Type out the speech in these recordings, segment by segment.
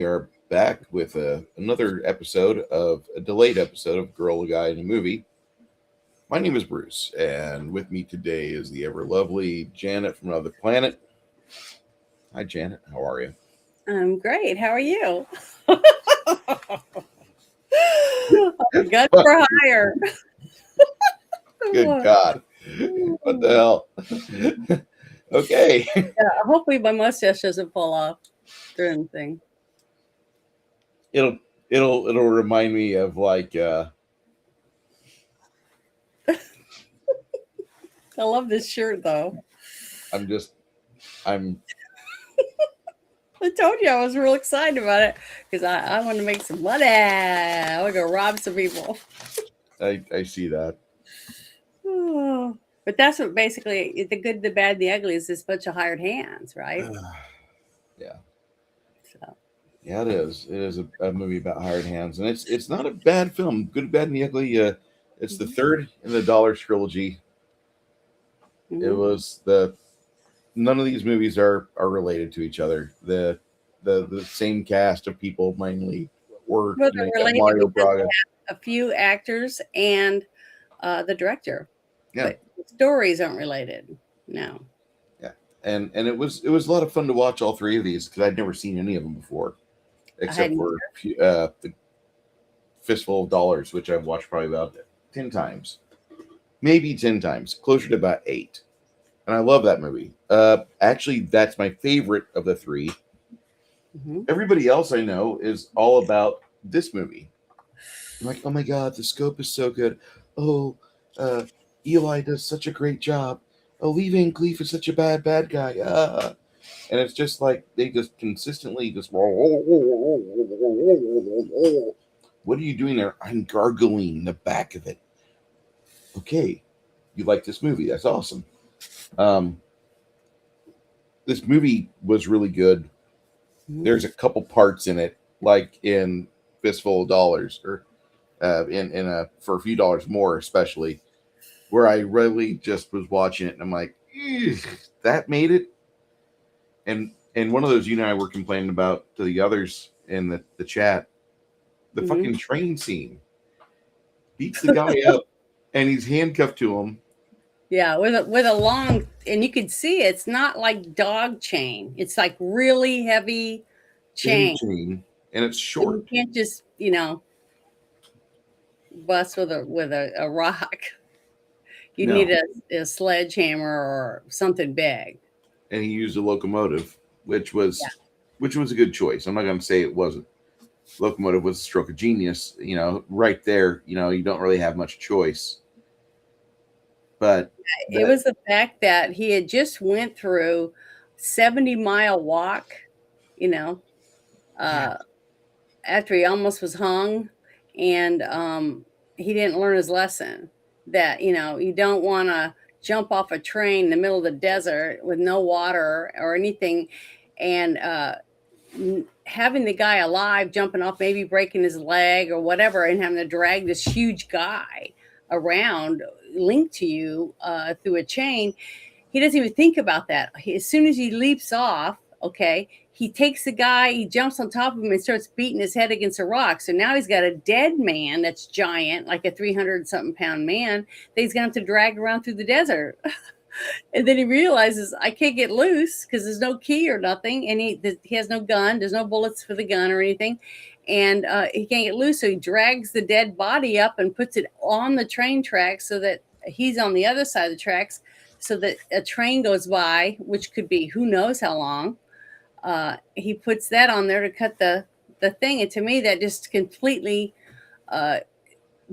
We are back with another episode of a delayed episode of Girl, a Guy, in a Movie. My name is Bruce, and with me today is the ever lovely Janet from another planet. Hi, Janet. How are you? I'm great. How are you? Gun Fuck, for hire. good Yeah, God. What the hell? Okay. hopefully my mustache doesn't fall off during the thing. It'll it'll remind me of I love this shirt though. I'm just I'm I told you I was real excited about it because I want to make some money. I want to go rob some people. I see that. Oh, but that's what basically the good, the bad, the ugly is this bunch of hired hands, right? Yeah. So, Yeah, it is. It is a movie about hired hands, and it's not a bad film. Good, bad, and the ugly. It's the hmm third in the Dollar trilogy. It hmm was the none of these movies are related to each other. The same cast of people mainly were well, to make they're up related Mario because Braga. a few actors and the director, Yeah, but the stories aren't related. No. yeah, and it was a lot of fun to watch all three of these because I'd never seen any of them before, I except hadn't. for the Fistful of Dollars, which I've watched probably about 10 times, maybe 10 times, closer to about eight. And I love that movie. Actually, that's my favorite of the three. Mhm. Everybody else I know is all about this movie. I'm like, oh my god, the scope is so good. Oh, uh, Eli does such a great job. Oh, Lee Van Cleef is such a bad guy. And it's just like they just consistently just. What are you doing there? I'm gargling the back of it. Okay, you like this movie? That's awesome. Um, this movie was really good. Mhm. There's a couple parts in it, like in Fistful of Dollars, or in a for a few dollars more, especially, where I really just was watching it and I'm like, "Eugh, that made it." And one of those you and I were complaining about to the others in the chat, the Mhm. fucking train scene beats the guy up, and he's handcuffed to him. Yeah, with a long, and you could see it's not like dog chain. It's like really heavy Heavy chain, chain, and it's and you short. can't just bust with a rock. You need No, a sledgehammer or something big. and he used a locomotive, which Yeah, was which was a good choice. I'm not going to say it wasn't. Locomotive was a stroke of genius. Right there. You don't really have much choice, but it that was the fact that he had just went through 70-mile walk. You know, yeah, uh, after he almost was hung, and he didn't learn his lesson that you don't want to jump off a train in the middle of the desert with no water or anything, and having the guy alive jumping off, maybe breaking his leg or whatever, and having to drag this huge guy around linked to you through a chain. He doesn't even think about that. As soon as he leaps off, okay, he takes the guy, he jumps on top of him and starts beating his head against a rock. So now he's got a dead man that's giant, like a 300 something pound man, that he's going to have to drag around through the desert. And then he realizes I can't get loose because there's no key or nothing. And he has no gun, there's no bullets for the gun or anything. And he can't get loose. So he drags the dead body up and puts it on the train tracks so that he's on the other side of the tracks so that a train goes by, which could be who knows how long. He puts that on there to cut the thing. And to me, that just completely uh,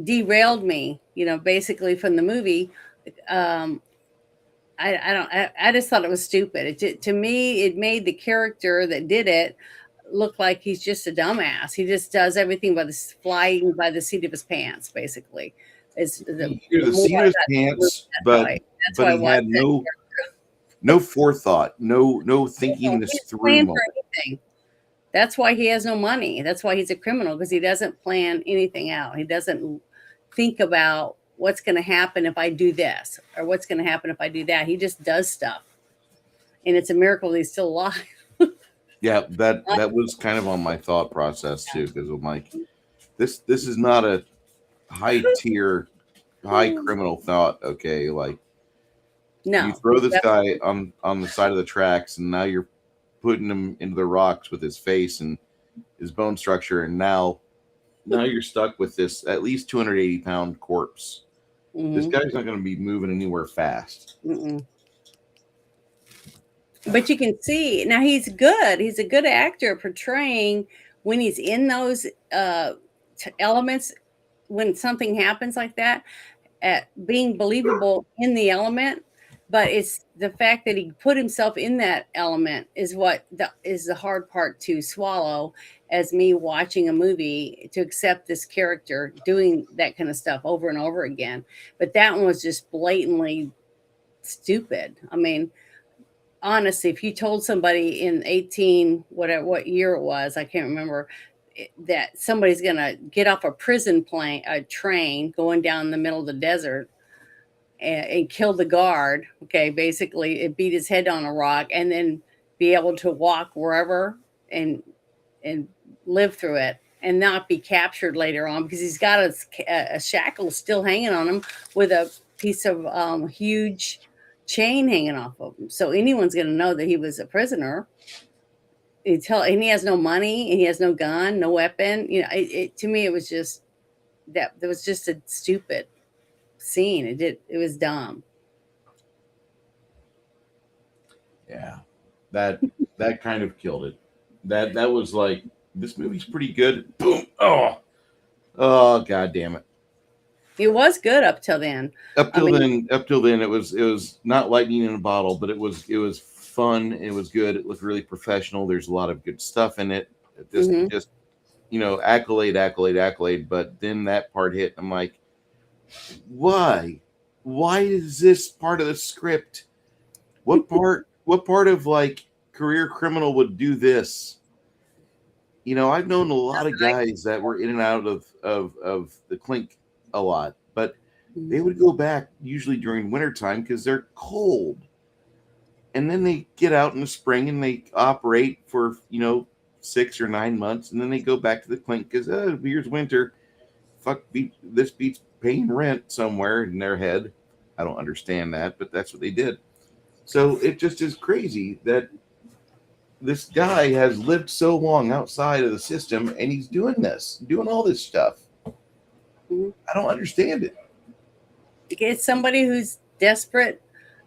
derailed me, basically from the movie. Um, I don't. I just thought it was stupid. To me, it made the character that did it look like he's just a dumbass. He just does everything by flying by the seat of his pants, basically. Is you're the the more seat of I his got into the movie, pants, but that's but why I he watched had it. no forethought, no thinking He this didn't through plan for moment. anything. That's why he has no money. That's why he's a criminal because he doesn't plan anything out. He doesn't think about what's going to happen if I do this or what's going to happen if I do that. He just does stuff, and it's a miracle he's still alive. Yeah, that was kind of on my thought process too, because I'm like, this is not a high tier, high criminal thought. Okay, like you No, throw this guy on the side of the tracks, and now you're putting him into the rocks with his face and his bone structure, and now you're stuck with this at least 280-pound corpse. This mm-hmm. guy's not going to be moving anywhere fast. Mm-mm. But you can see now he's good. He's a good actor portraying when he's in those elements. When something happens like that, at being believable in the element, but it's the fact that he put himself in that element is is the hard part to swallow, as me watching a movie, to accept this character doing that kind of stuff over and over again. But that one was just blatantly stupid. I mean, honestly, if you told somebody in 18 whatever what year it was, I can't remember, that somebody's gonna get off a train going down the middle of the desert and kill the guard, okay, basically it beat his head on a rock and then be able to walk wherever and live through it and not be captured later on, because he's got a shackle still hanging on him with a piece of huge chain hanging off of him. So anyone's going to know that he was a prisoner. And he has no money and he has no gun, no weapon. You know, to me, it was just that there was just a stupid scene. It was dumb. Yeah, that kind of killed it. That was like, this movie's pretty good. Boom. God damn it. It was good up till then. Up till then, it was not lightning in a bottle, but it was fun. It was good. It looked really professional. There's a lot of good stuff in it. Just accolade. But then that part hit. I'm like, why? Why is this part of the script? What part of like career criminal would do this? I've known a lot of guys that were in and out of the clink a lot, but they would go back usually during wintertime because they're cold. And then they get out in the spring and they operate for, 6 or 9 months. And then they go back to the clink because, here's winter. This beats paying rent somewhere in their head. I don't understand that, but that's what they did. So it just is crazy that this guy has lived so long outside of the system and he's doing all this stuff. Mm-hmm. I don't understand it. It's somebody who's desperate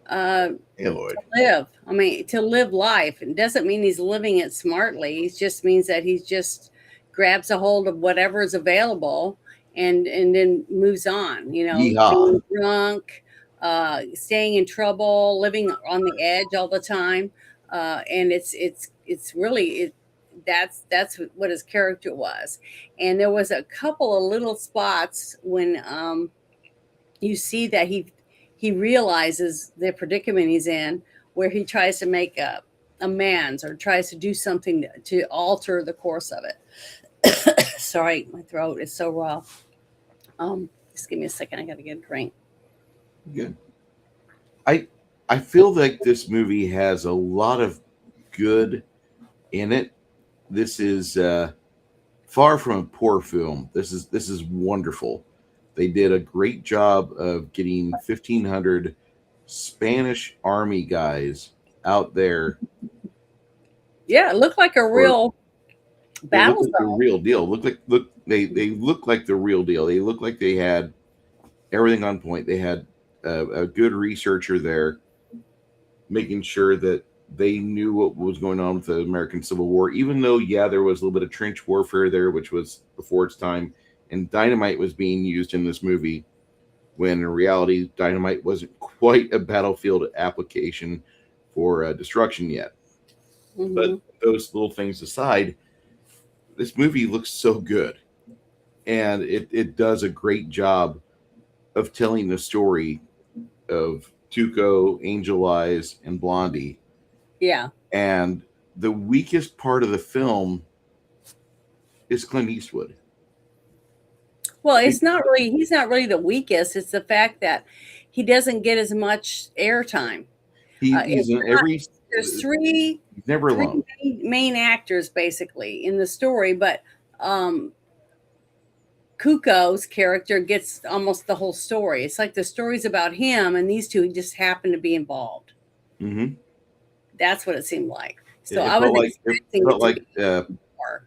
Hey, Lloyd. to live. I mean, to live life. It doesn't mean he's living it smartly. It just means that he just grabs a hold of whatever is available and then moves on. Yeehaw. Being drunk, staying in trouble, living on the edge all the time. And it's really that's what his character was. And there was a couple of little spots when you see that he realizes the predicament he's in, where he tries to make amends or tries to do something to alter the course of it. Sorry, my throat is so raw. Just give me a second. I got to get a drink. Good. I feel like this movie has a lot of good in it. This is far from a poor film. This is wonderful. They did a great job of getting 1,500 Spanish army guys out there. Yeah, it looked like a real battle. Like the real deal. They look like the real deal. They look like they had everything on point. They had a good researcher there, making sure that they knew what was going on with the American Civil War, even though, there was a little bit of trench warfare there, which was before its time, and dynamite was being used in this movie, when in reality, dynamite wasn't quite a battlefield application for destruction yet. Mm-hmm. But those little things aside, this movie looks so good, and it does a great job of telling the story of Tuco, Angel Eyes, and Blondie. Yeah. And the weakest part of the film is Clint Eastwood. Well, he's not really the weakest. It's the fact that he doesn't get as much airtime. He's in every. There's three he's never alone. main actors basically in the story, but Tuco's character gets almost the whole story. It's like the story's about him, and these two just happen to be involved. Mm-hmm. That's what it seemed like. So It, I it was felt like expecting it to be more Clint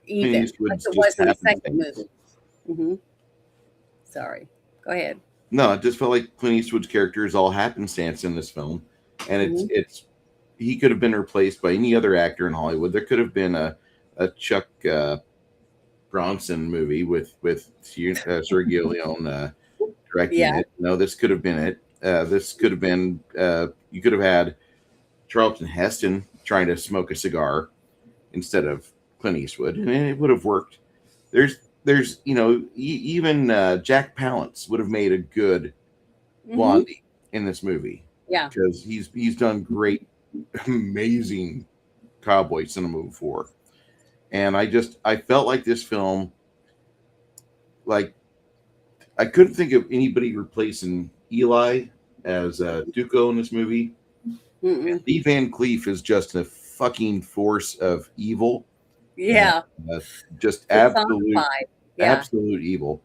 even, like Eastwood's it just was in the second happenstance. movie. Hmm. Sorry, go ahead. No, it just felt like Clint Eastwood's character is all happenstance in this film, and Hmm. it's he could have been replaced by any other actor in Hollywood. There could have been a Chuck Bronson movie with Sergio Leone directing Yeah. it. No, this could have been it. This could have been you could have had Charlton Heston trying to smoke a cigar instead of Clint Eastwood, and it would have worked. There's even Jack Palance would have made a good Hmm. Blondie in this movie Yeah. because he's done great, amazing cowboy cinema before, and I felt like this film, like I couldn't think of anybody replacing Eli as Tuco in this movie. And Mm-mm. Lee Van Cleef is just a fucking force of evil and Yeah. uh, just Personified. Yeah. absolute evil.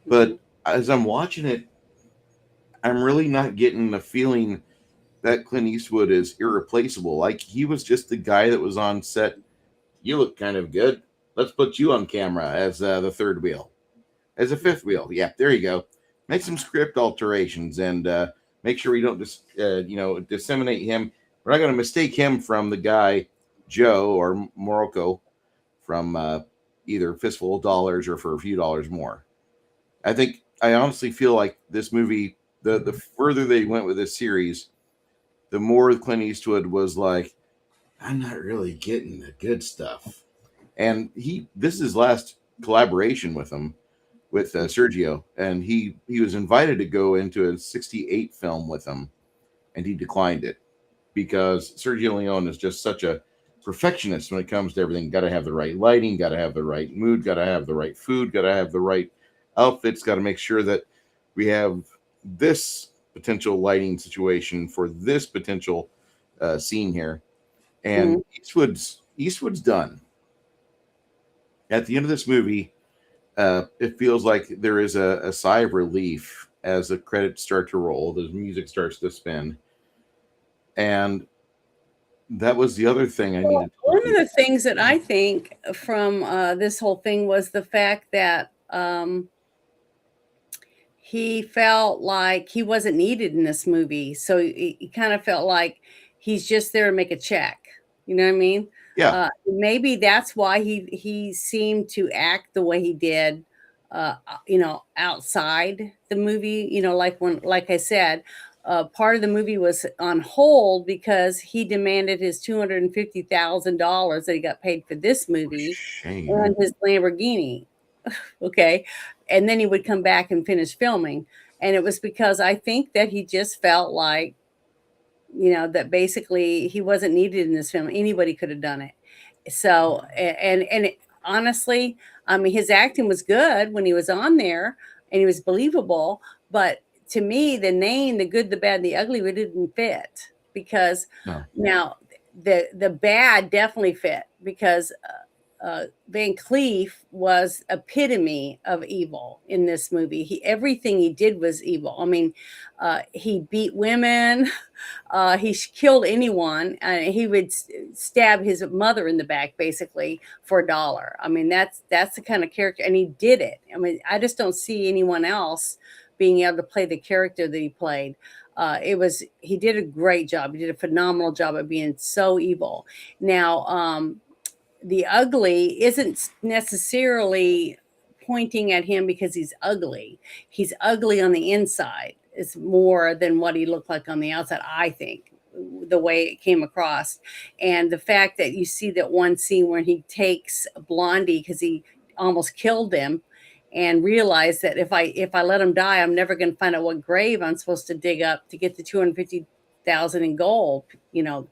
Hmm. But as I'm watching it, I'm really not getting the feeling that Clint Eastwood is irreplaceable. Like he was just the guy that was on set. You look kind of good. Let's put you on camera as the third wheel, as a fifth wheel. Yeah, there you go. Make some script alterations and make sure we don't disseminate him. We're not going to mistake him from the guy Joe or Morocco from either Fistful of Dollars or For a Few Dollars More. I honestly feel like this movie, the further they went with this series, the more Clint Eastwood was like, I'm not really getting the good stuff. And this is his last collaboration with him, with Sergio, and he was invited to go into a '68 film with him, and he declined it because Sergio Leone is just such a perfectionist when it comes to everything. Got to have the right lighting, got to have the right mood, got to have the right food, got to have the right outfits, got to make sure that we have this potential lighting situation for this potential scene here. And Hmm. Eastwood's done. At the end of this movie, it feels like there is a sigh of relief as the credits start to roll, the music starts to spin, and that was the other thing I Well, needed to one look of into. the things that I think from this whole thing was the fact that he felt like he wasn't needed in this movie. So he kind of felt like he's just there to make a check. You know what I mean? Yeah, Maybe that's why he seemed to act the way he did. Outside the movie, like I said, part of the movie was on hold because he demanded his $250,000 that he got paid for this for movie shame. and his Lamborghini. Okay. And then he would come back and finish filming. And it was because I think that he just felt like, that basically he wasn't needed in this film. Anybody could have done it. So, honestly, I mean, his acting was good when he was on there and he was believable. But to me, the name, the good, the bad, and the ugly, it didn't fit because No, now the bad definitely fit because Van Cleef was epitome of evil in this movie. Everything he did was evil. I mean, he beat women, he killed anyone. He would stab his mother in the back basically for $1. I mean, that's the kind of character, and he did it. I mean, I just don't see anyone else being able to play the character that he played. He did a great job. He did a phenomenal job of being so evil. Now, the ugly isn't necessarily pointing at him because he's ugly. He's ugly on the inside. It's more than what he looked like on the outside, I think, the way it came across. And the fact that you see that one scene where he takes Blondie because he almost killed him and realized that if I let him die, I'm never going to find out what grave I'm supposed to dig up to get the 250,000 in gold,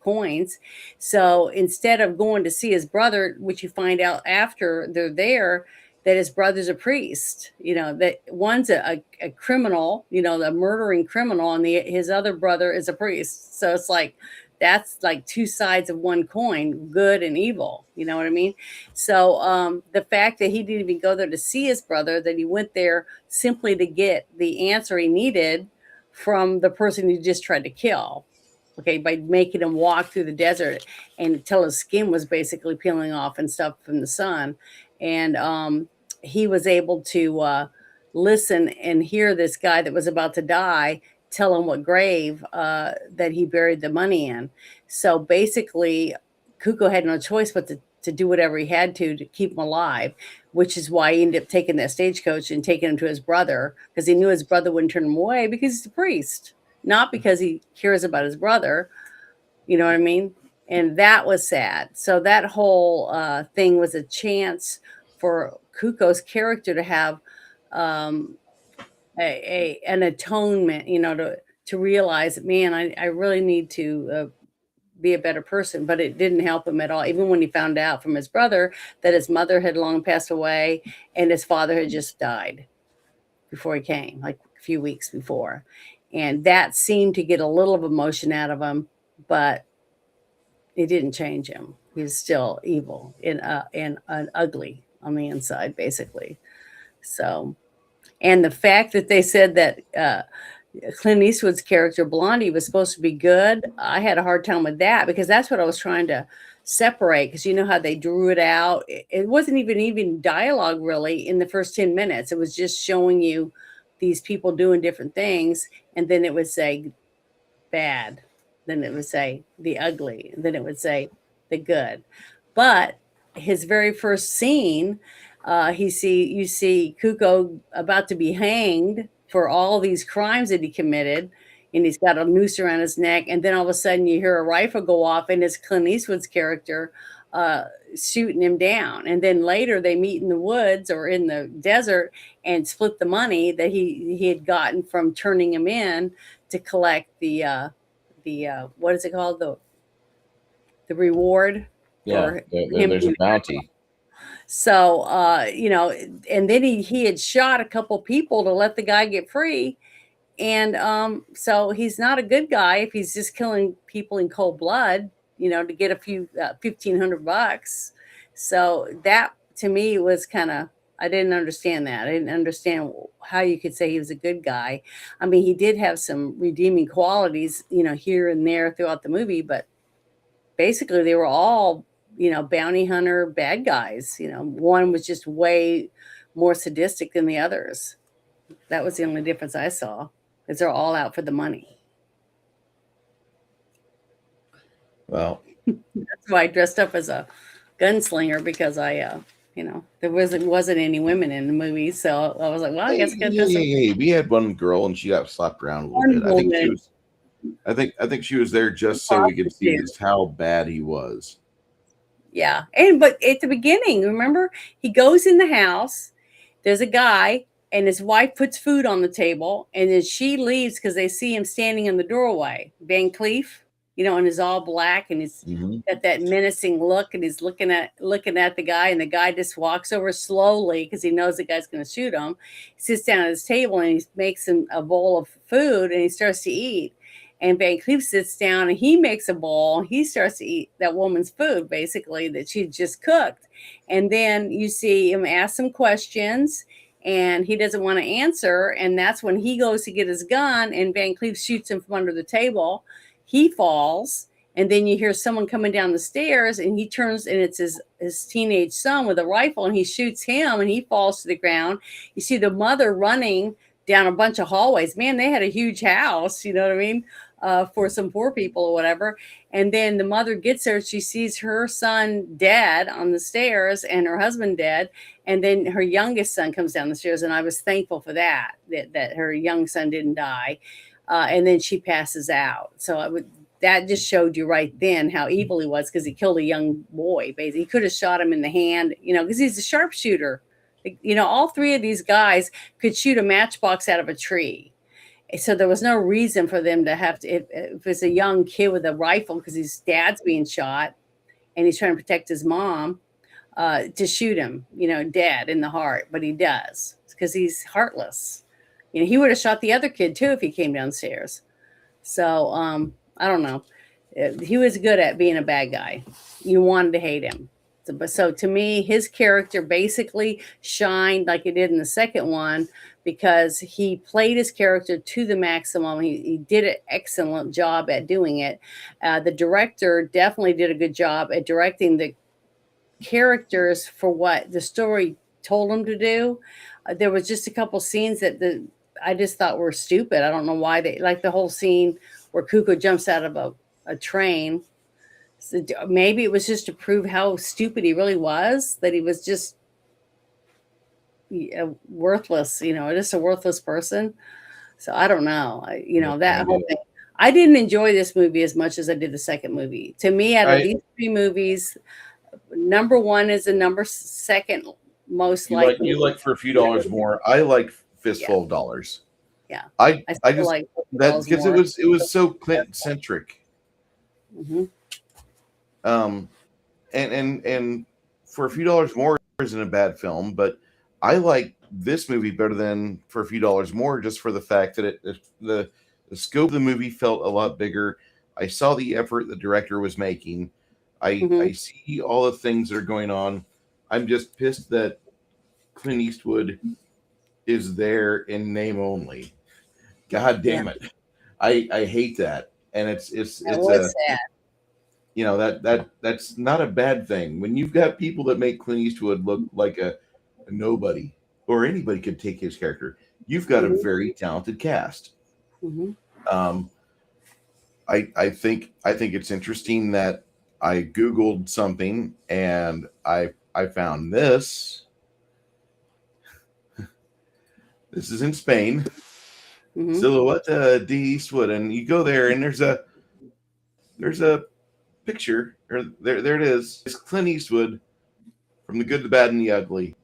coins. So instead of going to see his brother, which you find out after they're there, that his brother's a priest, that one's a criminal, the murdering criminal, and his other brother is a priest. So it's like that's like two sides of one coin, good and evil. You know what I mean? So the fact that he didn't even go there to see his brother, that he went there simply to get the answer he needed from the person he just tried to kill. Okay, by making him walk through the desert and until his skin was basically peeling off and stuff from the sun. And he was able to listen and hear this guy that was about to die tell him what grave that he buried the money in. So basically, Kuko had no choice but to do whatever he had to keep him alive, which is why he ended up taking that stagecoach and taking him to his brother, because he knew his brother wouldn't turn him away because he's a priest, not because he cares about his brother. You know what I mean? And that was sad. So that whole thing was a chance for Kuko's character to have um, an atonement, you know, to realize, man, I really need to be a better person. But it didn't help him at all, even when he found out from his brother that his mother had long passed away and his father had just died before he came, like a few weeks before. And that seemed to get a little of emotion out of him, but it didn't change him. He's still evil and ugly on the inside, basically. So, and the fact that they said that Clint Eastwood's character Blondie was supposed to be good, I had a hard time with that because that's what I was trying to separate. Because you know how they drew it out. It wasn't even dialogue really in the first 10 minutes. It was just showing you these people doing different things, and then it would say bad, then it would say the ugly, and then it would say the good. But his very first scene, you see Kuko about to be hanged for all these crimes that he committed, and he's got a noose around his neck, and then all of a sudden you hear a rifle go off, and it's Clint Eastwood's character shooting him down. And then later they meet in the woods or in the desert and split the money that he had gotten from turning him in to collect the what is it called, the reward Yeah, for him there's a being. bounty. So you know, and then he had shot a couple people to let the guy get free. And so he's not a good guy if he's just killing people in cold blood, you know, to get a few $1,500. So that to me was kind of, I didn't understand that. I didn't understand how you could say he was a good guy. I mean, he did have some redeeming qualities, you know, here and there throughout the movie, but basically they were all, you know, bounty hunter bad guys. You know, one was just way more sadistic than the others. That was the only difference I saw, is they're all out for the money. Well, That's why I dressed up as a gunslinger, because you know, there wasn't any women in the movie, so I was like, well, I guess I got dressed up. we had one girl and she got slapped around a little One bit. I think she woman, was. I think she was there just so we could see prostitute. just how bad he was. Yeah, and but at the beginning, remember, he goes in the house. There's a guy, and his wife puts food on the table, and then she leaves because they see him standing in the doorway. Van Cleef, you know, and he's all black, and he's Hmm. got that menacing look, and he's looking at the guy, and the guy just walks over slowly because he knows the guy's going to shoot him. He sits down at his table, and he makes him a bowl of food, and he starts to eat. And Van Cleef sits down and he makes a bowl. He starts to eat that woman's food, basically, that she just cooked. And then you see him ask some questions and he doesn't want to answer. And that's when he goes to get his gun and Van Cleef shoots him from under the table. He falls. And then you hear someone coming down the stairs and he turns, and it's his teenage son with a rifle, and he shoots him and he falls to the ground. You see the mother running down a bunch of hallways. Man, they had a huge house, you know what I mean? For some poor people or whatever. And then the mother gets there. She sees her son dead on the stairs and her husband dead. And then her youngest son comes down the stairs. And I was thankful for that her young son didn't die. And then she passes out. So that just showed you right then how evil he was, because he killed a young boy. Basically, he could have shot him in the hand, you know, because he's a sharpshooter. You know, all three of these guys could shoot a matchbox out of a tree. So there was no reason for them to have to, if it's a young kid with a rifle because his dad's being shot and he's trying to protect his mom, to shoot him, you know, dead in the heart. But he does, because he's heartless. You know, he would have shot the other kid too if he came downstairs. So I don't know. He was good at being a bad guy. You wanted to hate him. So to me, his character basically shined like it did in the second one because he played his character to the maximum. He did an excellent job at doing it. The director definitely did a good job at directing the characters for what the story told him to do. There was just a couple scenes that I just thought were stupid. I don't know why they like the whole scene where Tuco jumps out of a train. So maybe it was just to prove how stupid he really was, that he was just worthless, just a worthless person. So I don't know. That whole thing. I didn't enjoy this movie as much as I did the second movie. To me, out of these three movies, number one is the number second most likely. You like For a Few Dollars More. I like Fistful of Dollars. Yeah, I just like that because it was so Clint centric. Mm-hmm. And For a Few Dollars More isn't a bad film, but I like this movie better than For a Few Dollars More just for the fact that the scope of the movie felt a lot bigger. I saw the effort the director was making. I see all the things that are going on. I'm just pissed that Clint Eastwood is there in name only. God damn it. I hate that. And it's sad. That's not a bad thing. When you've got people that make Clint Eastwood look like a nobody, or anybody could take his character, you've got a very talented cast. I think it's interesting that I Googled something and I found this. This is in Spain. Silhouette de Eastwood, and you go there and there's a picture, or there it is. It's Clint Eastwood from The Good, the Bad, and the Ugly.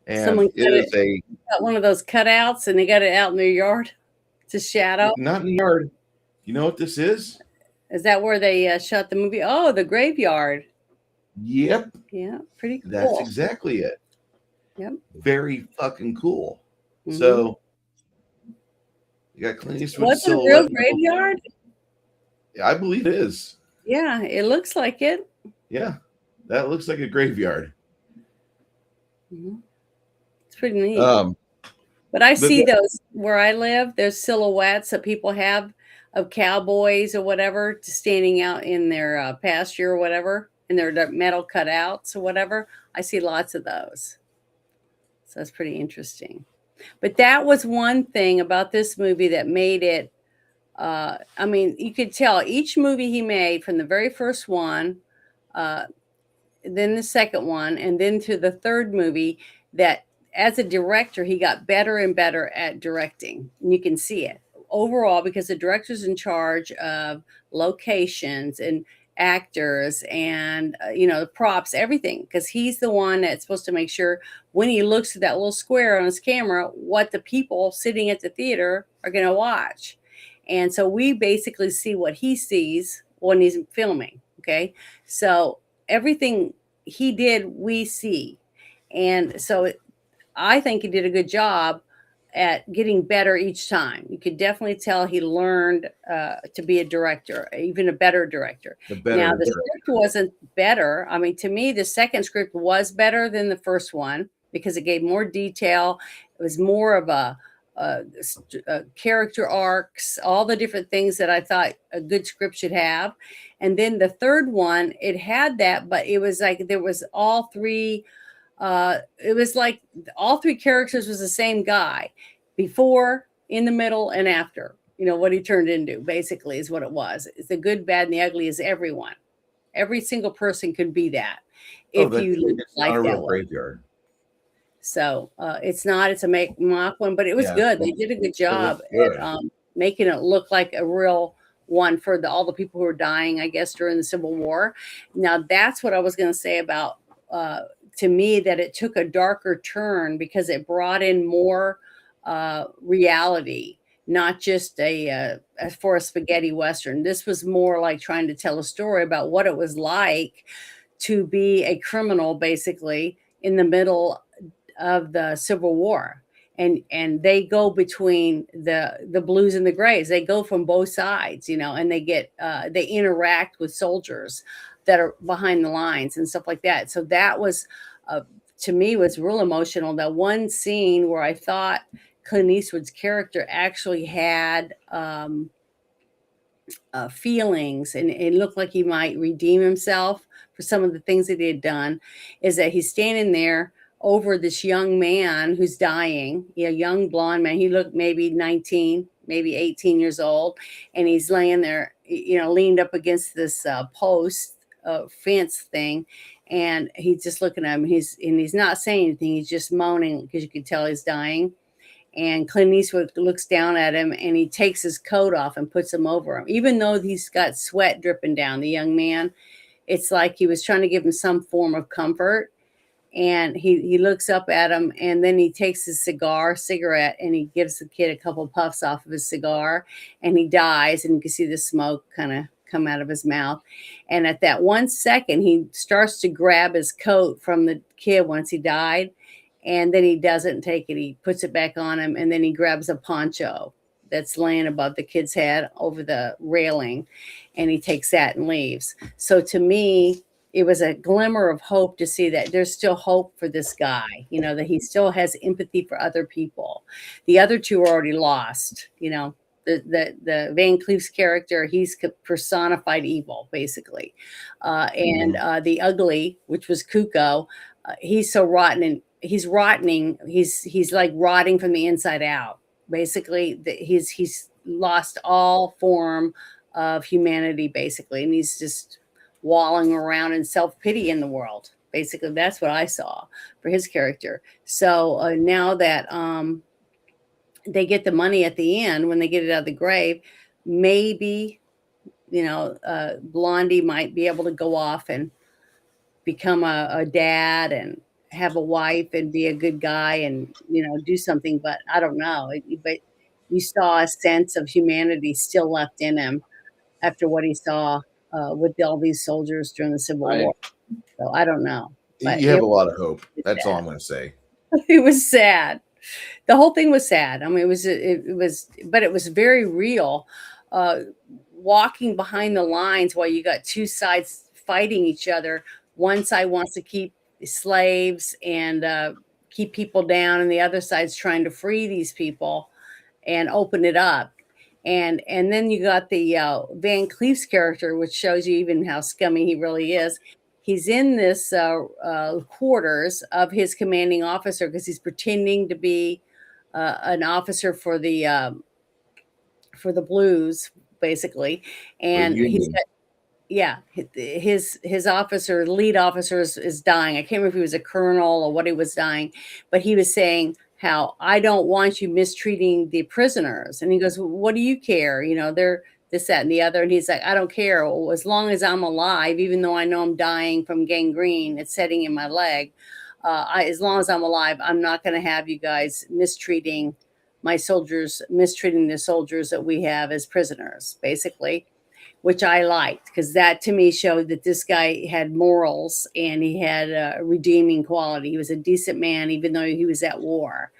And someone got one of those cutouts, and they got it out in their yard to shadow. Not in the yard. You know what this is? Is that where they shot the movie? Oh, the graveyard. Yep. Yeah, pretty cool. That's exactly it. Yep. Very fucking cool. So you got Clint Eastwood. What's a real graveyard? I believe it is. Yeah, it looks like it. Yeah, that looks like a graveyard. It's pretty neat. But I see those where I live. There's silhouettes that people have of cowboys or whatever standing out in their pasture or whatever, and their metal cutouts or whatever. I see lots of those. So that's pretty interesting. But that was one thing about this movie that made it. You could tell each movie he made from the very first one, then the second one, and then to the third movie, that as a director, he got better and better at directing. And you can see it overall because the director's in charge of locations and actors and the props, everything, because he's the one that's supposed to make sure when he looks at that little square on his camera what the people sitting at the theater are going to watch. And so we basically see what he sees when he's filming. Okay, so everything he did we see, and so I think he did a good job at getting better each time. You could definitely tell he learned to be a director, even a better director. Now, the script wasn't better. I mean, to me, the second script was better than the first one because it gave more detail. It was more of a character arcs, all the different things that I thought a good script should have. And then the third one, it had that, but it was like there was all three. It was like all three characters was the same guy before, in the middle, and after. What he turned into basically is what it was. It's the good, bad, and the ugly is everyone. Every single person could be that if you like that one. Graveyard. So it's a mock one, but it was good. They did a good job at making it look like a real one for all the people who were dying, I guess, during the Civil War. Now, that's what I was going to say about, to me, that it took a darker turn because it brought in more reality, not just for a spaghetti Western. This was more like trying to tell a story about what it was like to be a criminal, basically, in the middle of the Civil War. and they go between the blues and the grays. They go from both sides, and they interact with soldiers that are behind the lines and stuff like that. So that was, uh, to me, was real emotional. That one scene where I thought Clint Eastwood's character actually had feelings, and it looked like he might redeem himself for some of the things that he had done, is that he's standing there over this young man who's dying, a young blonde man. He looked maybe 19, maybe 18 years old, and he's laying there, leaned up against this post fence thing, and he's just looking at him. He's not saying anything. He's just moaning because you could tell he's dying. And Clint Eastwood looks down at him, and he takes his coat off and puts him over him. Even though he's got sweat dripping down, the young man, it's like he was trying to give him some form of comfort. And he looks up at him, and then he takes his cigarette, and he gives the kid a couple puffs off of his cigar, and he dies, and you can see the smoke kind of come out of his mouth. And at that 1 second, he starts to grab his coat from the kid once he died. And then he doesn't take it. He puts it back on him, and then he grabs a poncho that's laying above the kid's head over the railing, and he takes that and leaves. So to me, it was a glimmer of hope to see that there's still hope for this guy, that he still has empathy for other people. The other two are already lost, the Van Cleef's character, he's personified evil, basically. And the ugly, which was Tuco, he's so rotten, and he's rotting. He's like rotting from the inside out. Basically, he's lost all form of humanity, basically, and he's just walling around in self-pity in the world. Basically, that's what I saw for his character. So now that they get the money at the end, when they get it out of the grave, maybe Blondie might be able to go off and become a dad and have a wife and be a good guy and do something. But I don't know. But you saw a sense of humanity still left in him after what he saw with all these soldiers during the Civil War. So I don't know. But you have a lot of hope. That's all I'm going to say. It was sad. The whole thing was sad. I mean, but it was very real. Walking behind the lines while you got two sides fighting each other. One side wants to keep slaves and keep people down, and the other side's trying to free these people and open it up. And then you got the Van Cleef's character, which shows you even how scummy he really is. He's in this quarters of his commanding officer because he's pretending to be an officer for the Blues, basically, and he's got, his officer, lead officer, is dying. I can't remember if he was a colonel or what he was dying, but he was saying how I don't want you mistreating the prisoners. And he goes, well, what do you care? They're this, that, and the other. And he's like, I don't care. Well, as long as I'm alive, even though I know I'm dying from gangrene, it's setting in my leg. As long as I'm alive, I'm not going to have you guys mistreating my soldiers, mistreating the soldiers that we have as prisoners, basically, which I liked, because that to me showed that this guy had morals and he had a redeeming quality. He was a decent man, even though he was at war.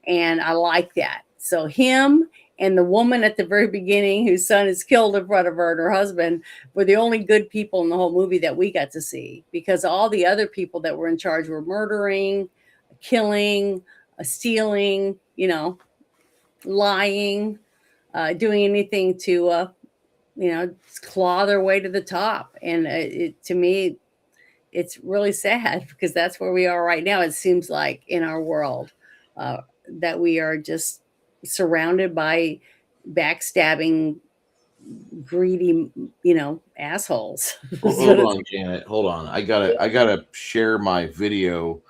And I like that. So him and the woman at the very beginning, whose son is killed in front of her, and her husband, were the only good people in the whole movie that we got to see, because all the other people that were in charge were murdering, killing, stealing, lying, doing anything to claw their way to the top. And to me, it's really sad, because that's where we are right now. It seems like in our world that we are just surrounded by backstabbing, greedy, assholes. Hold on, Janet. Hold on. I gotta share my video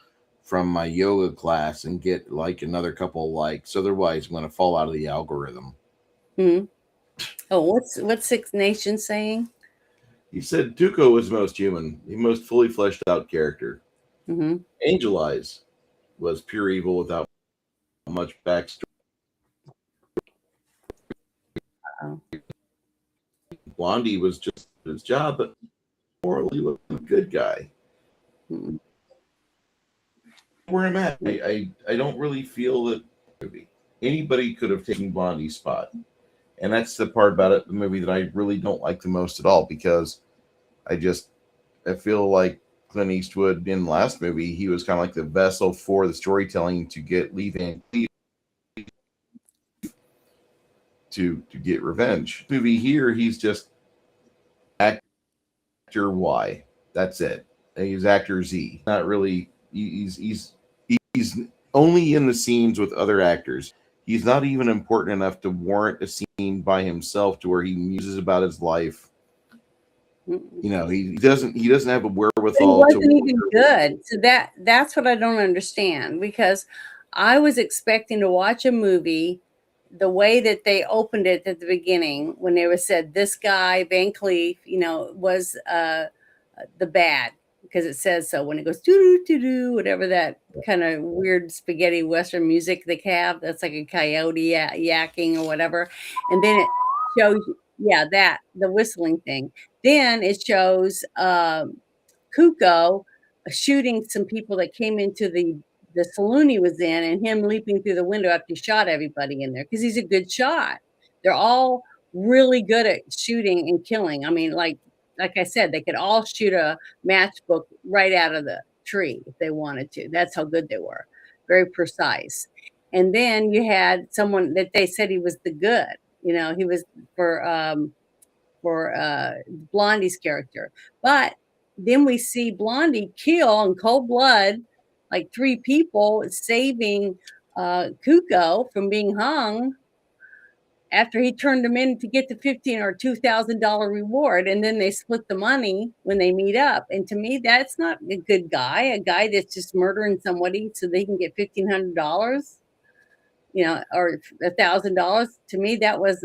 from my yoga class and get like another couple likes. Otherwise, I'm gonna fall out of the algorithm. Mm-hmm. Oh, what's Six Nations saying? He said Tuco was most human, the most fully fleshed out character. Mm-hmm. Angel Eyes was pure evil without much backstory. Uh-oh. Blondie was just his job, but morally was a good guy. Mm-hmm. Where I'm at, I don't really feel that movie. Anybody could have taken Blondie's spot. And that's the part about it, the movie that I really don't like the most at all, because I feel like Clint Eastwood in the last movie, he was kind of like the vessel for the storytelling to get Lee Van Cleef to get revenge. Movie here, he's just actor Y. That's it. He's actor Z. Not really. He's only in the scenes with other actors. He's not even important enough to warrant a scene by himself to where he muses about his life. You know, he doesn't have a wherewithal. He wasn't even good. So that's what I don't understand, because I was expecting to watch a movie the way that they opened it at the beginning, when they were said this guy Van Cleef, you know, was the bad, because it says so when it goes doo doo doo, whatever that kind of weird spaghetti western music they have, that's like a coyote yakking or whatever, and then it shows that the whistling thing. Then it shows Tuco shooting some people that came into the saloon he was in, and him leaping through the window after he shot everybody in there, because he's a good shot. They're all really good at shooting and killing. I mean, like I said, they could all shoot a matchbook right out of the tree if they wanted to. That's how good they were. Very precise. And then you had someone that they said he was the good. You know, he was for Blondie's character. But then we see Blondie kill in cold blood like 3 people, saving Tuco from being hung after he turned them in to get the $15,000 or $2,000 reward, and then they split the money when they meet up. And to me, that's not a good guy. A guy that's just murdering somebody so they can get $1,500, you know, or $1,000. To me, that was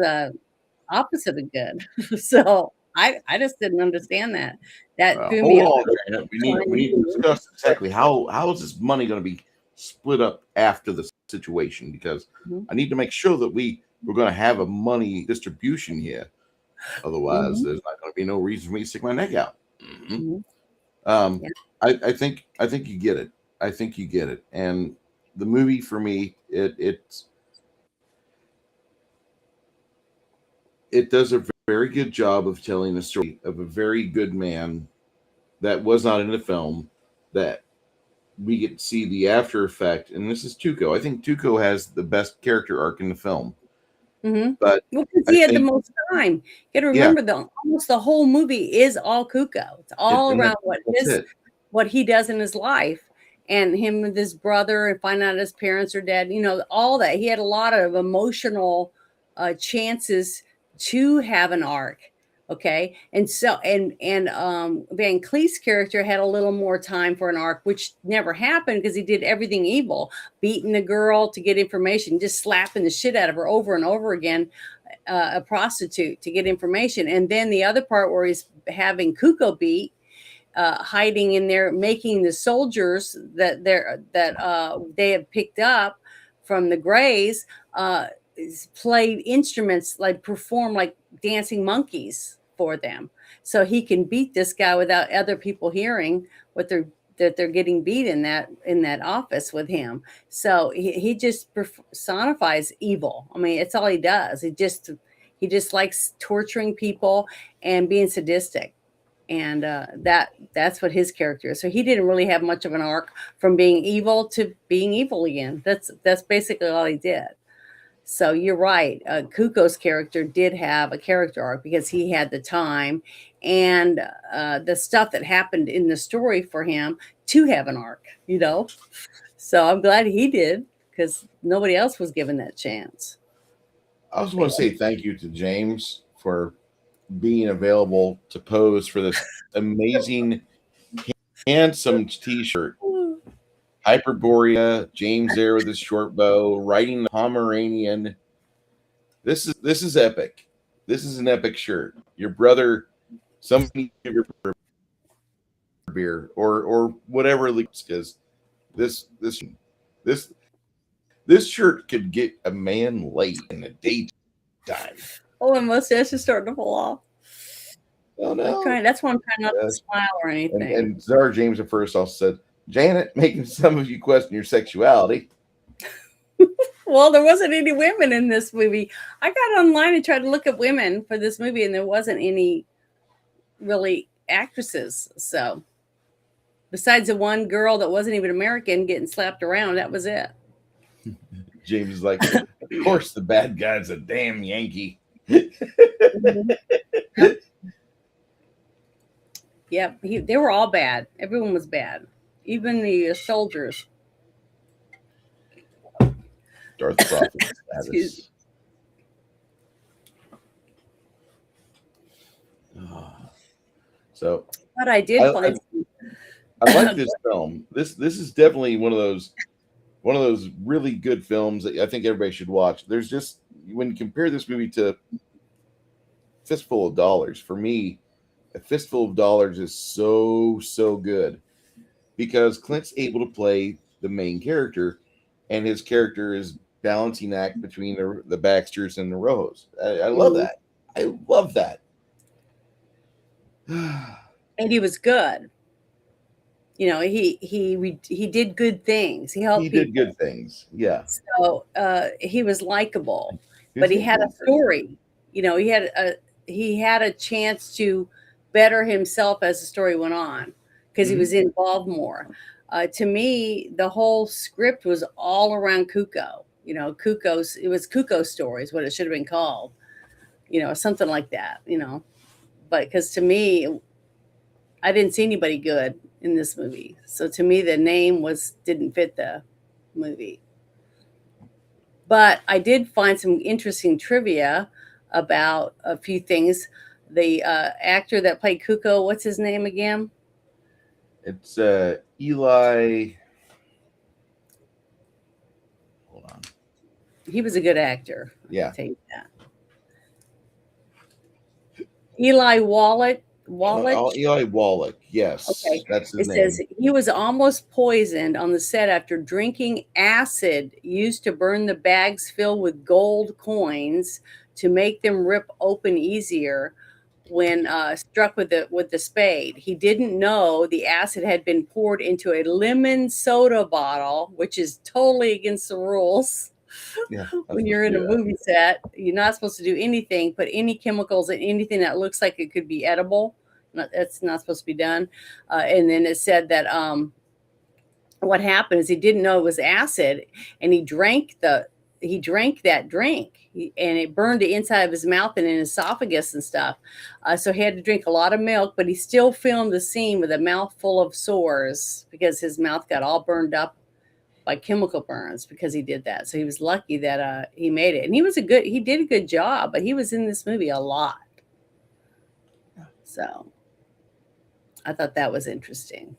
opposite of good. So I just didn't understand that. That threw me off. Janet. We need to discuss exactly how is this money going to be split up after the situation, because I need to make sure that we're going to have a money distribution here. Otherwise, there's not going to be no reason for me to stick my neck out. I think you get it. I think you get it. And the movie for me, it does a very good job of telling the story of a very good man that was not in the film, that we get to see the after effect. And this is Tuco. I think Tuco has the best character arc in the film. But because he had the most time. You got to remember, almost the whole movie is all Tuco. It's all around what he does in his life, and him with his brother, and find out his parents are dead. You know, all that. He had a lot of emotional chances to have an arc. Okay. And so, and Van Cleef's character had a little more time for an arc, which never happened because he did everything evil, beating the girl to get information, just slapping the shit out of her over and over again, a prostitute to get information. And then the other part where he's having Tuco beat, hiding in there, making the soldiers that they have picked up from the Greys, play instruments, like perform like dancing monkeys for them, so he can beat this guy without other people hearing what they're getting beat in that office with him. So he just personifies evil. I mean, it's all he does. He just likes torturing people and being sadistic, and that's what his character is. So he didn't really have much of an arc from being evil to being evil again. That's basically all he did. So you're right. Tuco's character did have a character arc because he had the time and the stuff that happened in the story for him to have an arc, you know? So I'm glad he did, because nobody else was given that chance. I also want to say thank you to James for being available to pose for this amazing, handsome t-shirt. Hyperborea, James there with his short bow, riding the Pomeranian. This is epic. This is an epic shirt. Your brother, somebody give your beer or whatever, because this shirt could get a man laid in the daytime. Oh, my mustache is starting to fall off. Oh no! That's why I'm trying not to smile or anything. And Zara James at first also said, Janet, making some of you question your sexuality. Well, there wasn't any women in this movie. I got online and tried to look at women for this movie, and there wasn't any really actresses. So besides the one girl that wasn't even American getting slapped around, that was it. James is like, of course the bad guy's a damn Yankee. Mm-hmm. Yep, they were all bad. Everyone was bad, even the soldiers. Darth Prophet status. So, but I did find. I like this film. This is definitely one of those really good films that I think everybody should watch. There's just, when you compare this movie to Fistful of Dollars, for me, A Fistful of Dollars is so good because Clint's able to play the main character, and his character is balancing act between the Baxters and the Rojos. I love that. I love that. And he was good. You know, he did good things. He helped people. He did good things. Yeah. So he was likable, but he had a story. You know, he had a chance to better himself as the story went on because he was involved more. To me, the whole script was all around Tuco. You know, it was Tuco stories, what it should have been called. You know, something like that. You know, but because to me, I didn't see anybody good in this movie. So to me, the name didn't fit the movie. But I did find some interesting trivia about a few things. The actor that played Tuco, what's his name again? It's Eli. Hold on. He was a good actor. Yeah. I'll tell you that. Eli Wallach. Eli Wallach, yes. Okay. That's his name. It says he was almost poisoned on the set after drinking acid used to burn the bags filled with gold coins to make them rip open easier when struck with the spade. He didn't know the acid had been poured into a lemon soda bottle, which is totally against the rules. Yeah, when you're in a movie set, you're not supposed to do anything, put any chemicals in anything that looks like it could be edible. That's not supposed to be done. And then it said that what happened is he didn't know it was acid, and he drank that drink, and it burned the inside of his mouth and in his esophagus and stuff. So he had to drink a lot of milk, but he still filmed the scene with a mouth full of sores because his mouth got all burned up by chemical burns because he did that. So he was lucky that he made it. And he did a good job, but he was in this movie a lot. So I thought that was interesting.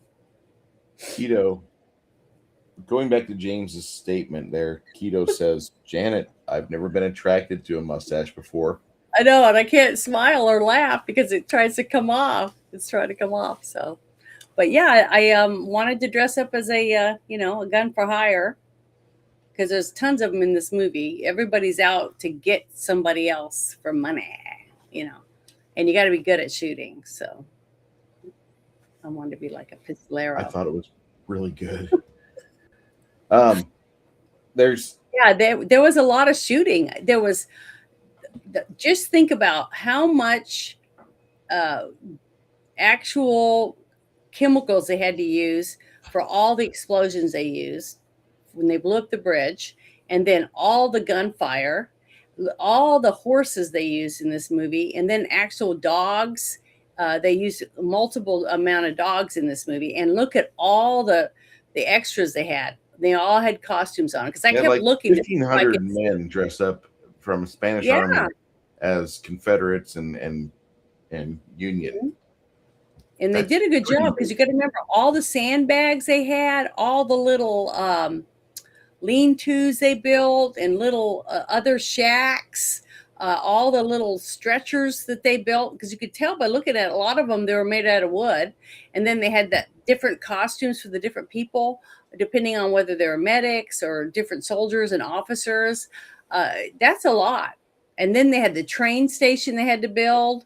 Keto, going back to James's statement there, Keto says, Janet, I've never been attracted to a mustache before. I know, and I can't smile or laugh because it tries to come off. It's trying to come off. So, but yeah, I wanted to dress up as a gun for hire because there's tons of them in this movie. Everybody's out to get somebody else for money, and you got to be good at shooting. So I wanted to be like a pistolero. I thought it was really good. There was a lot of shooting. Just think about how much actual chemicals they had to use for all the explosions they used when they blew up the bridge, and then all the gunfire, all the horses they used in this movie, and then actual dogs. They used multiple amount of dogs in this movie, and look at all the extras they had. They all had costumes on because I kept like looking. 1,500 men dressed up from Spanish Army as Confederates and Union. And they did a good job because you got to remember all the sandbags they had, all the little lean-tos they built, and little other shacks, all the little stretchers that they built. Because you could tell by looking at a lot of them, they were made out of wood. And then they had that different costumes for the different people, depending on whether they were medics or different soldiers and officers. That's a lot. And then they had the train station they had to build.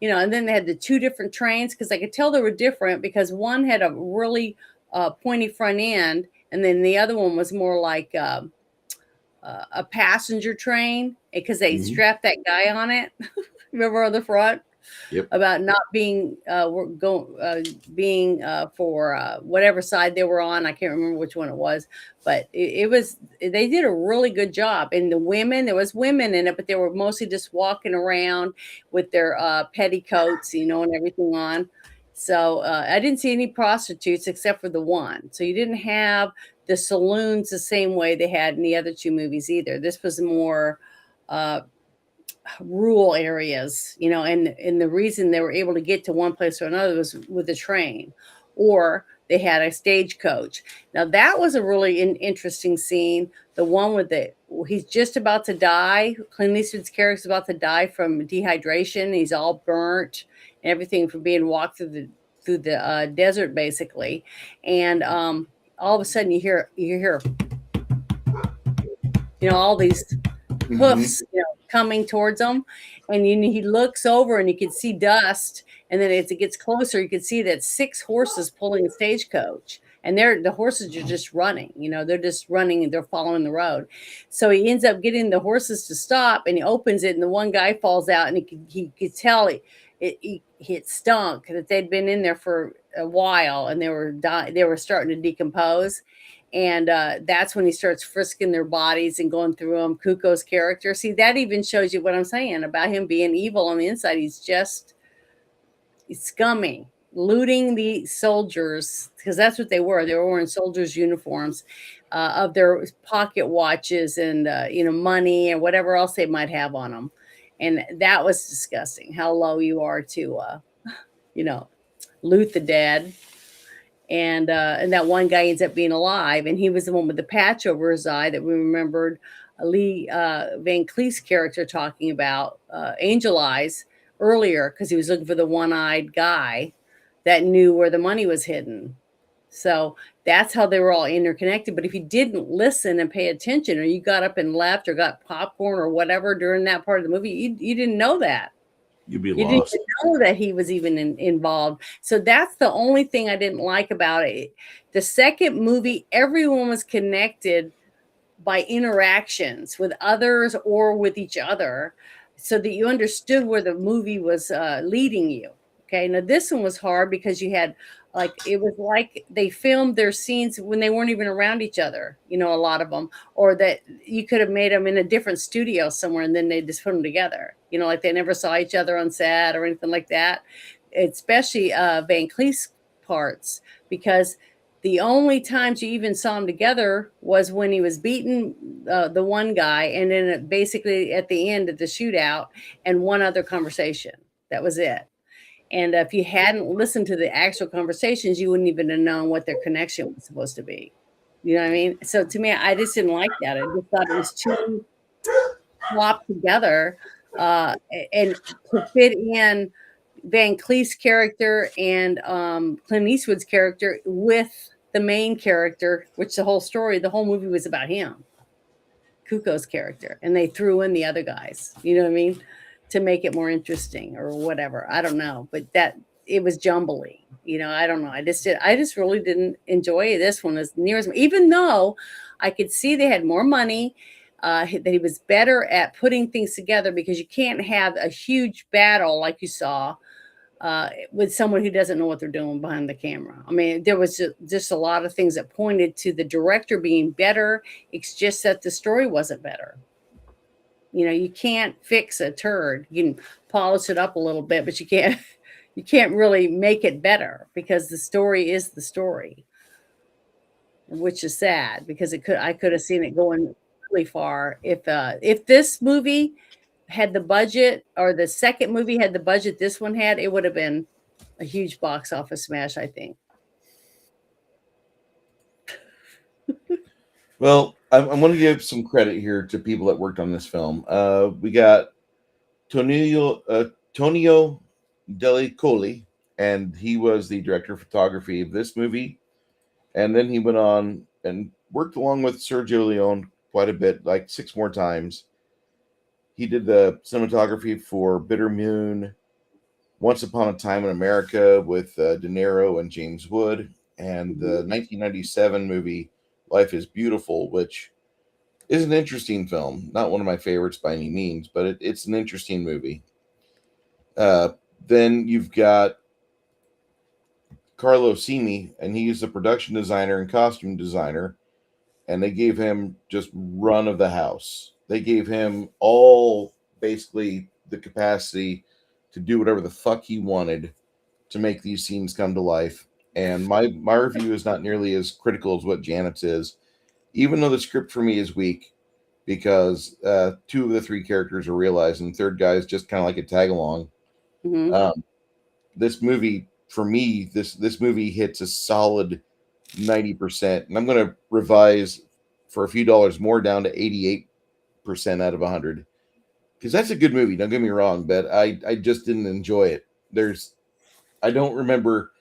And then they had the two different trains because I could tell they were different because one had a really pointy front end, and then the other one was more like a passenger train because they Mhm. strapped that guy on it. Remember on the front Yep. about not being being for whatever side they were on. I can't remember which one it was, but it was they did a really good job. And the women, there was women in it, but they were mostly just walking around with their petticoats, you know, and everything on. So I didn't see any prostitutes except for the one. So you didn't have the saloons the same way they had in the other two movies either. This was more uh, rural areas, you know, and the reason they were able to get to one place or another was with a train, or they had a stagecoach. Now that was a really interesting scene. The one with the he's just about to die. Clint Eastwood's character's about to die from dehydration. He's all burnt and everything from being walked through the desert basically, and all of a sudden you hear all these Mhm. hoofs, coming towards him, and he looks over and you can see dust, and then as it gets closer, you can see that 6 horses pulling a stagecoach, and the horses are just running, they're just running and they're following the road. So he ends up getting the horses to stop, and he opens it, and the one guy falls out, and he could tell it stunk that they'd been in there for a while, and they were starting to decompose, and that's when he starts frisking their bodies and going through them. Cuco's character, see, that even shows you what I'm saying about him being evil on the inside. He's scummy, looting the soldiers, because that's what they were. They were wearing soldiers' uniforms, of their pocket watches and money and whatever else they might have on them, and that was disgusting. How low you are to you know loot the dead. And that one guy ends up being alive, and he was the one with the patch over his eye that we remembered Lee Van Cleef's character talking about angel eyes earlier, because he was looking for the one-eyed guy that knew where the money was hidden. So that's how they were all interconnected. But if you didn't listen and pay attention, or you got up and left, or got popcorn or whatever during that part of the movie, you didn't know that. You'd be You didn't lost. even know that he was even involved. So that's the only thing I didn't like about it. The second movie, everyone was connected by interactions with others or with each other, so that you understood where the movie was leading you. Okay, now this one was hard because you had, like, it was like they filmed their scenes when they weren't even around each other, a lot of them, or that you could have made them in a different studio somewhere and then they just put them together, like they never saw each other on set or anything like that, especially Van Cleef's parts, because the only times you even saw him together was when he was beating the one guy, and then basically at the end of the shootout, and one other conversation. That was it. And if you hadn't listened to the actual conversations, you wouldn't even have known what their connection was supposed to be. You know what I mean? So to me, I just didn't like that. I just thought it was too flopped together, and to fit in Van Cleef's character and Clint Eastwood's character with the main character, which the whole movie was about him, Cuco's character, and they threw in the other guys. You know what I mean? To make it more interesting or whatever. I don't know, but that it was jumbly. I don't know. I just really didn't enjoy this one as near as, even though I could see they had more money. That he was better at putting things together, because you can't have a huge battle like you saw with someone who doesn't know what they're doing behind the camera. I mean, there was just a lot of things that pointed to the director being better. It's just that the story wasn't better. You can't fix a turd. You can polish it up a little bit, but you can't you can't really make it better, because the story is the story, which is sad, because I could have seen it going really far if this movie had the budget, or the second movie had the budget this one had, it would have been a huge box office smash, I think. Well, I'm going to give some credit here to people that worked on this film. We got Tonio Delicoli, and he was the director of photography of this movie. And then he went on and worked along with Sergio Leone quite a bit, like 6 more times. He did the cinematography for Bitter Moon, Once Upon a Time in America with De Niro and James Wood, and the 1997 movie Life is Beautiful, which is an interesting film. Not one of my favorites by any means, but it's an interesting movie. Uh, then you've got Carlo Simi, and he's a production designer and costume designer, and they gave him just run of the house. They gave him all basically the capacity to do whatever the fuck he wanted to make these scenes come to life. And my review is not nearly as critical as what Janet's is, even though the script for me is weak because two of the three characters are realized, and the third guy is just kind of like a tag along. Mm-hmm. This movie for me, this movie hits a solid 90%, and I'm going to revise for a few dollars more down to 88% out of 100 because that's a good movie. Don't get me wrong, but I just didn't enjoy it. I don't remember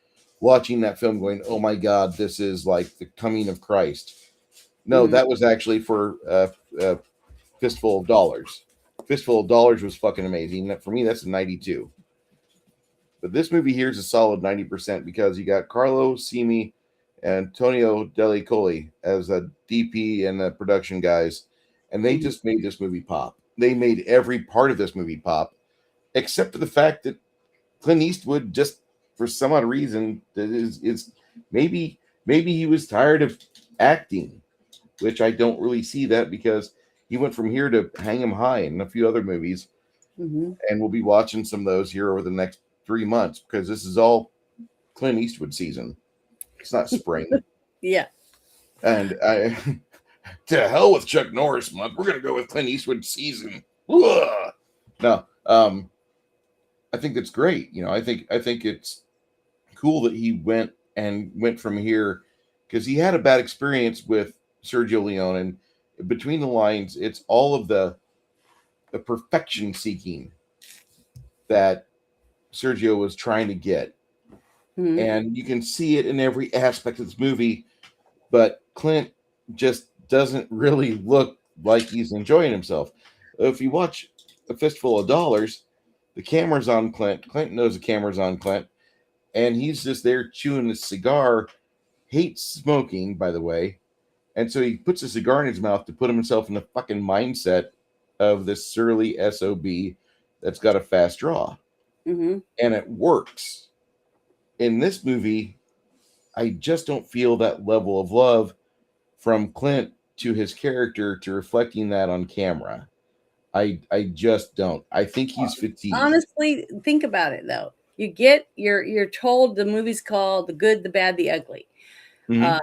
watching that film going, oh my god, this is like the coming of Christ. No, Mm-hmm. that was actually for Fistful of Dollars. Fistful of Dollars was fucking amazing. For me, that's a 92. But this movie here is a solid 90% because you got Carlo Simi and Antonio Deli Colli as a DP and the production guys, and they just made this movie pop. They made every part of this movie pop, except for the fact that Clint Eastwood just, for some odd reason, that is maybe he was tired of acting, which I don't really see that because he went from here to Hang 'Em High and a few other movies, Mm-hmm. and we'll be watching some of those here over the next 3 months because this is all Clint Eastwood season. It's not spring. Yeah. And to hell with Chuck Norris month. We're gonna go with Clint Eastwood season. Ugh. No, I think that's great. I think it's cool that he went from here because he had a bad experience with Sergio Leone, and between the lines, it's all of the perfection seeking that Sergio was trying to get. Mm-hmm. And you can see it in every aspect of this movie, but Clint just doesn't really look like he's enjoying himself. If you watch A Fistful of Dollars, the camera's on Clint. Clint knows the camera's on Clint, and he's just there chewing a cigar, hates smoking, by the way, and so he puts a cigar in his mouth to put himself in the fucking mindset of this surly SOB that's got a fast draw. Mm-hmm. And it works. In this movie, I just don't feel that level of love from Clint to his character to reflecting that on camera. I just don't. I think he's fatigued. Honestly, think about it though. You're told the movie's called The Good, the Bad, the Ugly. Mhm.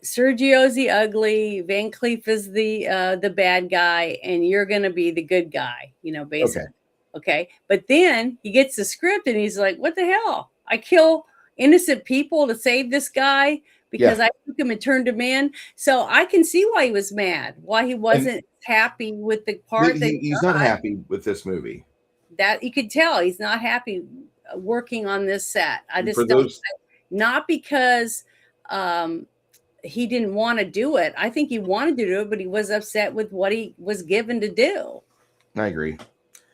Sergio's the ugly, Van Cleef is the bad guy, and you're gonna be the good guy, basically. Okay. But then he gets the script and he's like, what the hell? I kill innocent people to save this guy because Yeah. I took him and turned him in. So I can see why he was mad, why he wasn't happy with the part that He's not happy with this movie. that you could tell he's not happy working on this set. I For just don't, those, not because he didn't want to do it. I think he wanted to do it, but he was upset with what he was given to do. I agree.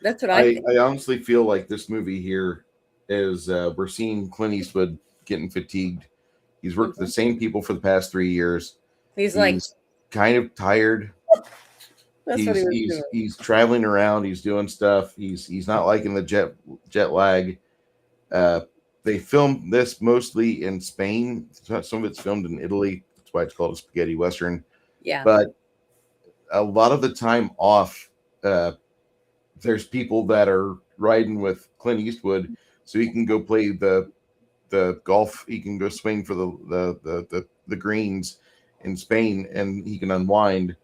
That's what I think. I honestly feel like this movie here is we're seeing Clint Eastwood getting fatigued. He's worked with the same people for the past 3 years. He's like, kind of tired. that's what he was doing. He's traveling around. He's doing stuff. He's not liking the jet lag. They filmed this mostly in Spain. Some of it's filmed in Italy. That's why it's called a spaghetti western. Yeah. But a lot of the time off, there's people that are riding with Clint Eastwood, so he can go play the golf. He can go swing for the greens in Spain, and he can unwind.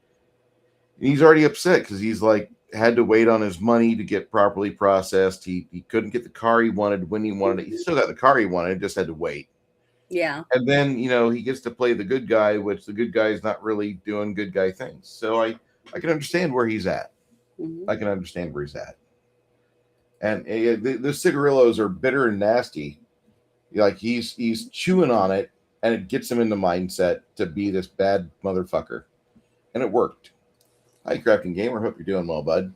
And he's already upset because he's like had to wait on his money to get properly processed. He couldn't get the car he wanted when he wanted it. He still got the car he wanted, just had to wait. Yeah. And then he gets to play the good guy, which the good guy is not really doing good guy things. So I can understand where he's at. Mm-hmm. I can understand where he's at. And the cigarillos are bitter and nasty. Like he's chewing on it, and it gets him in the mindset to be this bad motherfucker. And it worked. Hi, Crafting Gamer. Hope you're doing well, bud.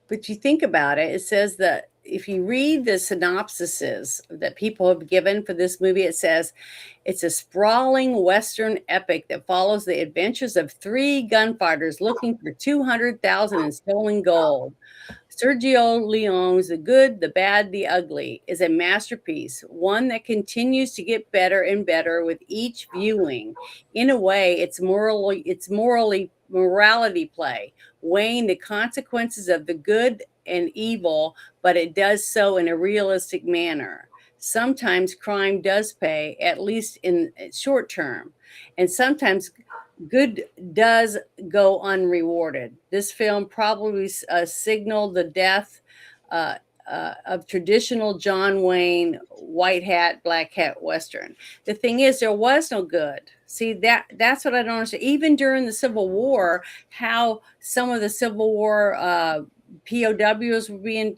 But you think about it, it says that if you read the synopsises that people have given for this movie, it says it's a sprawling Western epic that follows the adventures of three gunfighters looking for 200,000 in stolen gold. Sergio Leone's The Good, the Bad, the Ugly is a masterpiece, one that continues to get better and better with each viewing. In a way, it's morality play, weighing the consequences of the good and evil, but it does so in a realistic manner. Sometimes crime does pay, at least in short term, and sometimes good does go unrewarded. This film probably signaled the death uh, of traditional John Wayne white hat, black hat Western. The thing is, there was no good. See, that's what I don't understand. Even during the Civil War, how some of the Civil War POWs were being,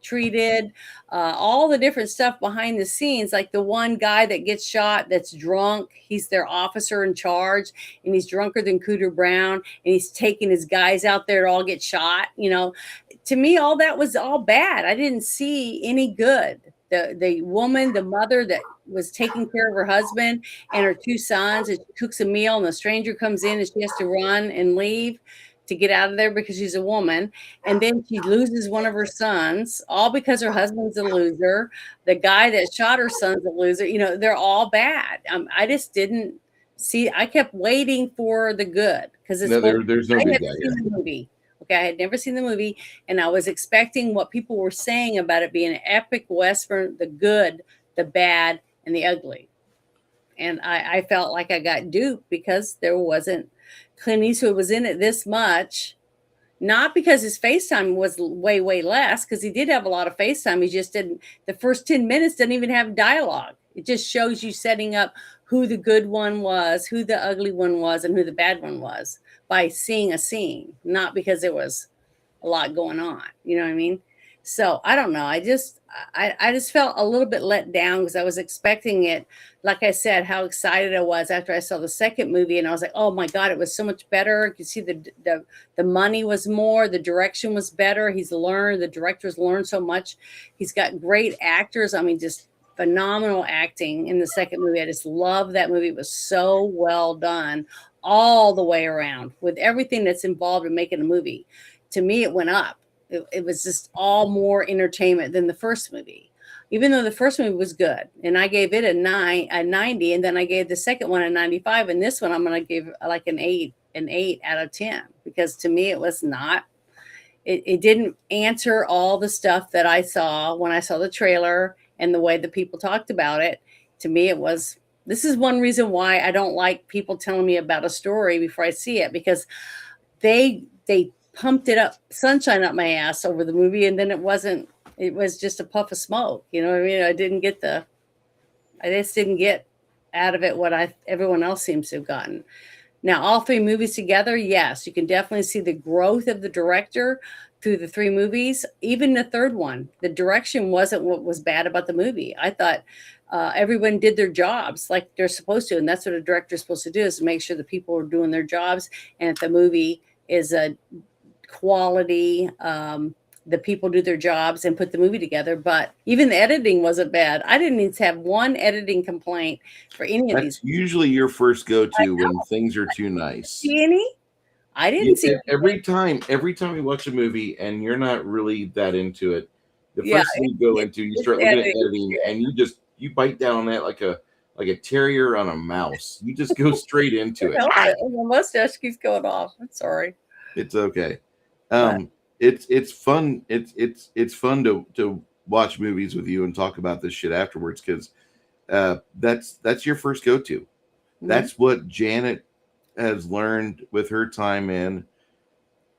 treated, all the different stuff behind the scenes, like the one guy that gets shot that's drunk, he's their officer in charge, and he's drunker than Cooter Brown, and he's taking his guys out there to all get shot. To me, all that was all bad. I didn't see any good. The woman, the mother that was taking care of her husband and her two sons, and she cooks a meal, and the stranger comes in and she has to run and leave to get out of there because she's a woman. And then she loses one of her sons, all because her husband's a loser. The guy that shot her son's a loser. They're all bad. I just didn't see. I kept waiting for the good because it's there's no I good had guy seen here. the movie. Okay, I had never seen the movie, and I was expecting what people were saying about it being an epic Western, the good, the bad, and the ugly. And I felt like I got duped because there wasn't Clint Eastwood was in it this much, not because his FaceTime was way, way less, because he did have a lot of FaceTime. He just didn't, the first 10 minutes didn't even have dialogue. It just shows you setting up who the good one was, who the ugly one was, and who the bad one was by seeing a scene, not because there was a lot going on. You know what I mean? So I don't know. I just felt a little bit let down because I was expecting it. Like I said, how excited I was after I saw the second movie, and I was like, "Oh my God, it was so much better." You could see the money was more, the direction was better. The director's learned so much. He's got great actors. I mean, just phenomenal acting in the second movie. I just love that movie. It was so well done all the way around with everything that's involved in making a movie. To me, it went up. It was just all more entertainment than the first movie, even though the first movie was good. And I gave it a 90, and then I gave the second one a 95, and this one I'm going to give like an 8 out of 10, because to me it was not. It didn't answer all the stuff that I saw when I saw the trailer and the way the people talked about it. To me, it was. This is one reason why I don't like people telling me about a story before I see it, because they pumped it up, sunshine up my ass over the movie, and then it was just a puff of smoke. You know what I mean? I just didn't get out of it what everyone else seems to have gotten. Now, all three movies together, yes, you can definitely see the growth of the director through the three movies. Even the third one, the direction wasn't what was bad about the movie. I thought everyone did their jobs like they're supposed to, and that's what a director's supposed to do, is to make sure the people are doing their jobs, and if the movie is a quality, the people do their jobs and put the movie together. But even the editing wasn't bad. I didn't even have one editing complaint for any of these. That's usually your first go-to when things are too nice. See any? I didn't see every time you watch a movie and you're not really that into it, the first thing you go into, you start looking at editing, and you bite down on that like a terrier on a mouse. You just go straight into it. My mustache keeps going off. I'm sorry. It's okay. It's fun. It's fun to watch movies with you and talk about this shit afterwards, because that's your first go-to. Mm-hmm. That's what Janet has learned with her time in,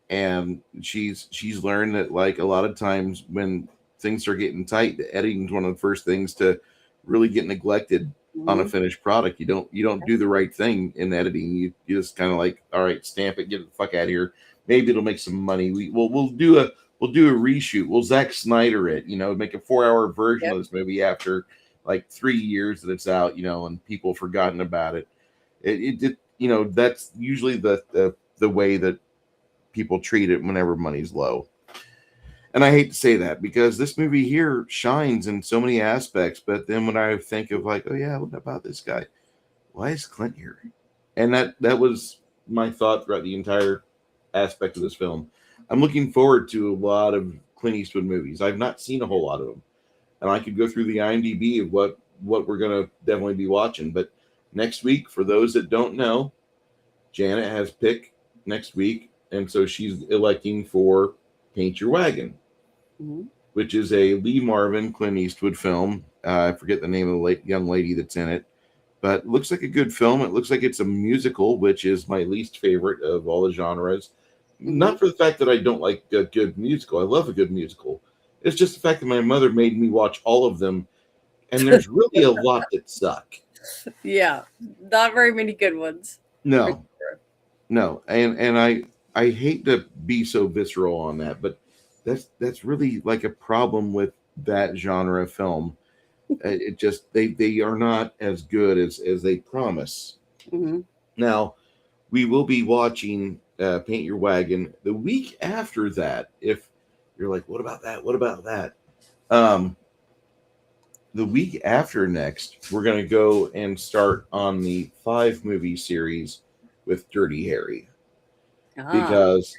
and she's learned that, like, a lot of times when things are getting tight, the editing is one of the first things to really get neglected. Mm-hmm. On a finished product. You don't do the right thing in editing. You just kind of like, all right, stamp it, get the fuck out of here. Maybe it'll make some money. We'll do a reshoot. We'll Zack Snyder it, make a 4-hour version of this movie after like 3 years that it's out, and people have forgotten about it. That's usually the way that people treat it whenever money's low. And I hate to say that because this movie here shines in so many aspects. But then when I think of like, oh yeah, what about this guy? Why is Clint here? And that was my thought throughout the entire aspect of this film. I'm looking forward to a lot of Clint Eastwood movies. I've not seen a whole lot of them, and I could go through the IMDb of what we're gonna definitely be watching. But next week, for those that don't know, Janet has pick next week, and so she's electing for Paint Your Wagon, which is a Lee Marvin Clint Eastwood film. I forget the name of the young lady that's in it, but it looks like a good film. It looks like it's a musical, which is my least favorite of all the genres. Not for the fact that I don't like a good musical. I love a good musical. It's just the fact that my mother made me watch all of them, and there's really a lot that suck. Yeah, not very many good ones. No, no, and I hate to be so visceral on that, but that's really like a problem with that genre of film. It just they are not as good as they promise. Now we will be watching Paint Your Wagon the week after that. If you're like, what about that? What about that? The week after next, we're going to go and start on the 5-movie series with Dirty Harry because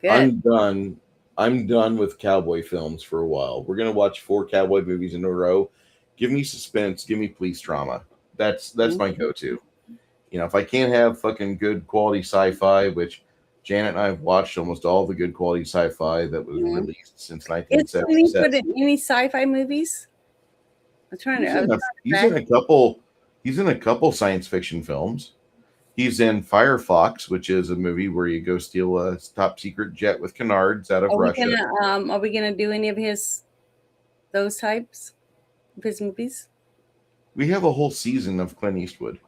I'm done. I'm done with cowboy films for a while. We're going to watch 4 cowboy movies in a row. Give me suspense. Give me police drama. That's my go-to. You know, if I can't have fucking good quality sci-fi, which Janet and I have watched almost all the good quality sci-fi that was released since 1977. Is he put in any sci-fi movies? I'm trying to. He's in a couple science fiction films. He's in Firefox, which is a movie where you go steal a top secret jet with canards out of Russia. Are we gonna do any of those types of his movies? We have a whole season of Clint Eastwood.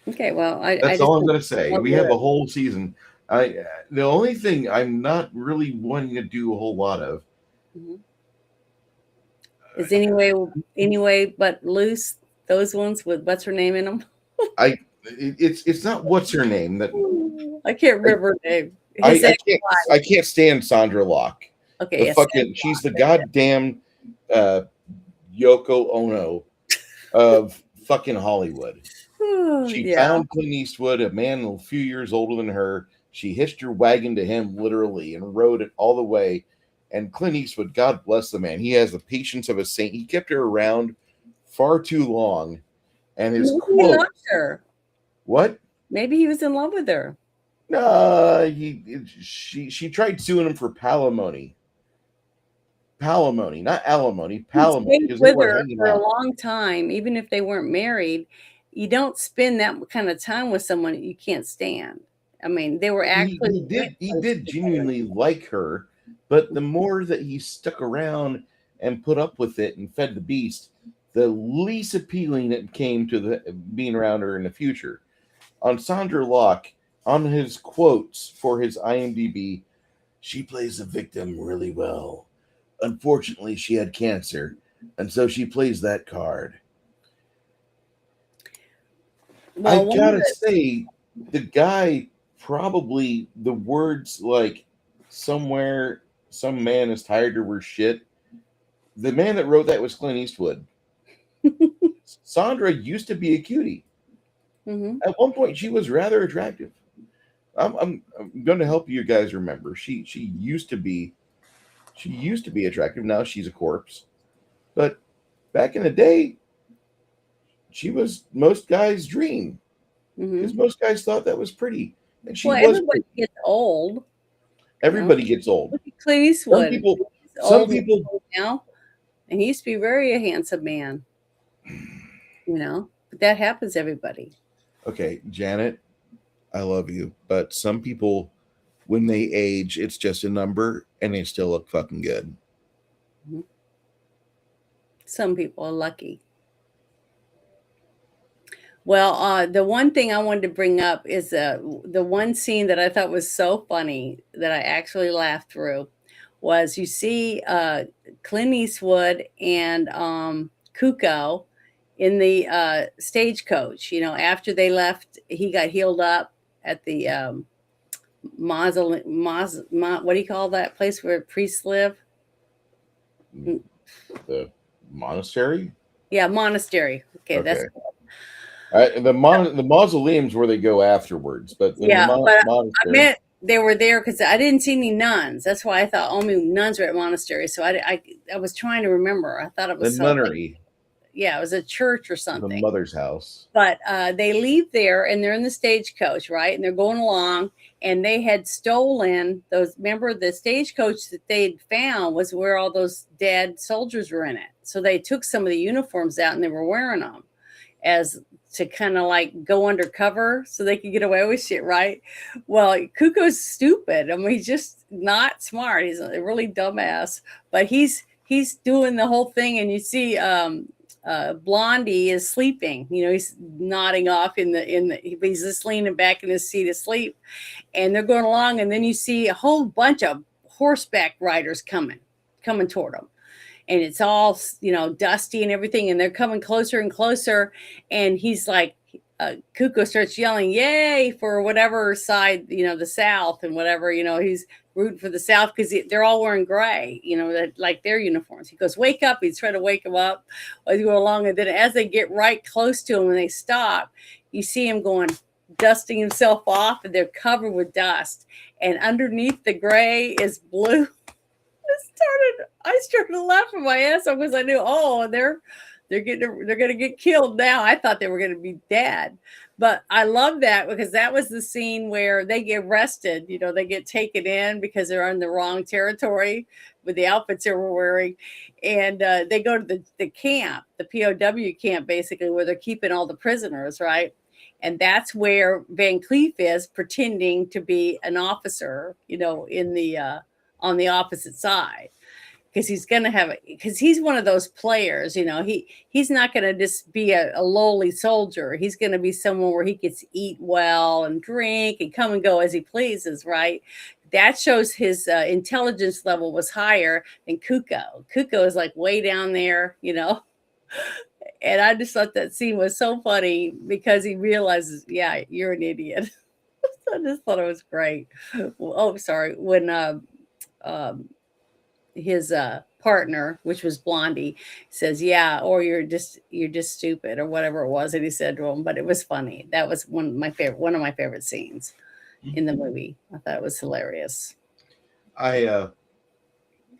Okay, well, that's all I'm going to say. We have a whole season. The only thing I'm not really wanting to do a whole lot of is anyway, but loose. Those ones with what's her name in them. It's not what's her name that I can't remember her name. I can't stand Sandra Locke. Okay, she's the goddamn Yoko Ono of fucking Hollywood. She found Clint Eastwood, a man a few years older than her. She hitched her wagon to him literally and rode it all the way. And Clint Eastwood, God bless the man, he has the patience of a saint. He kept her around far too long. And his quote, he loved her. What? Maybe he was in love with her. No, she tried suing him for palimony. Palimony, not alimony. Palimony. He stayed with her for a long time, even if they weren't married. You don't spend that kind of time with someone you can't stand. I mean, they were actually he did genuinely like her, but the more that he stuck around and put up with it and fed the beast, the least appealing it came to the being around her in the future. On Sandra Locke, on his quotes for his IMDb, she plays the victim really well. Unfortunately, she had cancer, and so she plays that card. Well, I gotta say, the guy probably, the words like somewhere some man is tired of her shit. The man that wrote that was Clint Eastwood. Sandra used to be a cutie. At one point, she was rather attractive. I'm going to help you guys remember. She used to be attractive. Now she's a corpse. But back in the day, she was most guys' dream. Because most guys thought that was pretty. And she was everybody gets old. Everybody gets old. Clint Eastwood. Some people now, and he used to be very a handsome man. But that happens to everybody. Okay, Janet, I love you, but some people, when they age, it's just a number, and they still look fucking good. Some people are lucky. Well, the one thing I wanted to bring up is the one scene that I thought was so funny that I actually laughed through was you see Clint Eastwood and Tuco in the stagecoach. After they left, he got healed up at the what do you call that place where priests live? The monastery. Yeah, monastery. Okay, that's Okay. The mausoleum's where they go afterwards, but the yeah. But I monastery. meant they were there because I didn't see any nuns. That's why I thought only nuns were at monasteries. So I was trying to remember. I thought it The was something. nunnery, Yeah, it was a church or the something. mother's house. But they leave there and they're in the stagecoach, right? And they're going along, and they had stolen those. Remember, the stagecoach that they'd found was where all those dead soldiers were in it. So they took some of the uniforms out and they were wearing them as to kind of like go undercover so they could get away with shit, right? Well, Cuckoo's stupid. I mean, he's just not smart. He's a really dumbass, but he's doing the whole thing, and you see Blondie is sleeping. You know, he's nodding off he's just leaning back in his seat asleep, and they're going along, and then you see a whole bunch of horseback riders coming toward them, and it's all, you know, dusty and everything, and they're coming closer and closer, and he's like, Cuco starts yelling, "Yay!" for whatever side, you know, the South and whatever, you know, he's rooting for the South because they're all wearing gray, you know, that like their uniforms. He goes, "Wake up!" He's trying to wake him up as you go along, and then as they get right close to him and they stop, you see him going, dusting himself off, and they're covered with dust, and underneath the gray is blue. I started laughing my ass off because I knew, oh, they're gonna get killed now. I thought they were gonna be dead, but I love that because that was the scene where they get arrested. You know, they get taken in because they're on the wrong territory with the outfits they were wearing, and they go to the camp, the POW camp, basically where they're keeping all the prisoners, right? And that's where Van Cleef is pretending to be an officer, you know, in the on the opposite side, because he's going to have, because he's one of those players, you know, he's not going to just be a lowly soldier. He's going to be someone where he gets to eat well and drink and come and go as he pleases, right? That shows his intelligence level was higher than Cuco. Cuco is like way down there, you know. And I just thought that scene was so funny because he realizes, yeah, you're an idiot. I just thought it was great. Oh, sorry. When his partner, which was Blondie, says, "Yeah, or you're just stupid," or whatever it was that he said to him. But it was funny. That was one of my favorite scenes in the movie. I thought it was hilarious.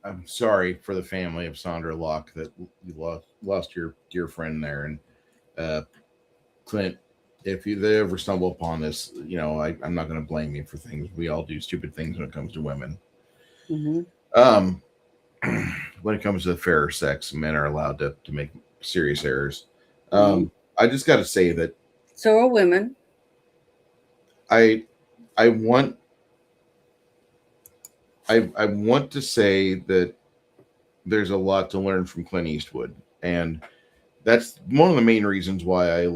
I'm sorry for the family of Sandra Locke that you lost your dear friend there, and Clint. If they ever stumble upon this, you know, I'm not going to blame you for things. We all do stupid things when it comes to women. Mm-hmm. When it comes to fairer sex, men are allowed to make serious errors. Mm-hmm. I just got to say that So are women. I want I want to say that there's a lot to learn from Clint Eastwood, and that's one of the main reasons why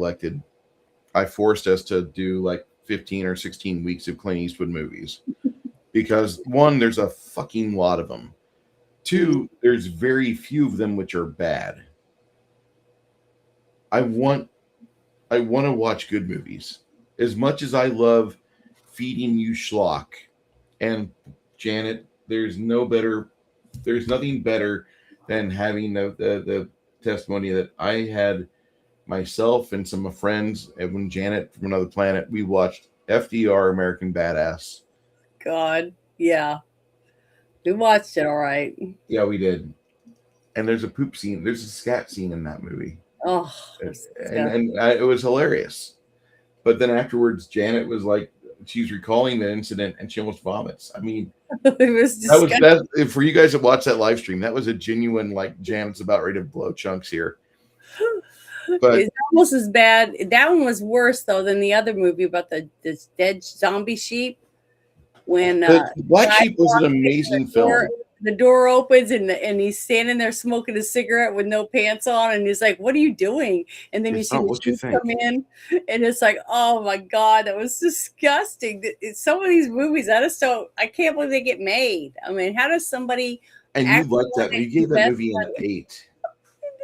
I forced us to do like 15 or 16 weeks of Clint Eastwood movies, because one, there's a fucking lot of them. Two, there's very few of them which are bad. I want to watch good movies. As much as I love feeding you schlock, and Janet, there's nothing better than having the testimony that I had myself and some friends, and when Janet from Another Planet, we watched FDR American Badass. God, yeah. We watched it, all right. Yeah, we did. And there's a poop scene. There's a scat scene in that movie. Oh, It was hilarious. But then afterwards, Janet was like, she's recalling the incident and she almost vomits. I mean, it was disgusting. that for you guys that watch that live stream, that was a genuine, like, Janet's about ready to blow chunks here. But it's almost as bad. That one was worse though than the other movie about this dead zombie sheep. When Black Sheep was an amazing film. The door opens and he's standing there smoking a cigarette with no pants on, and he's like, "What are you doing?" And then you see the sheep come in, and it's like, "Oh my God, that was disgusting." Some of these movies, I can't believe they get made. I mean, how does somebody? And you liked that? You gave that movie an 8.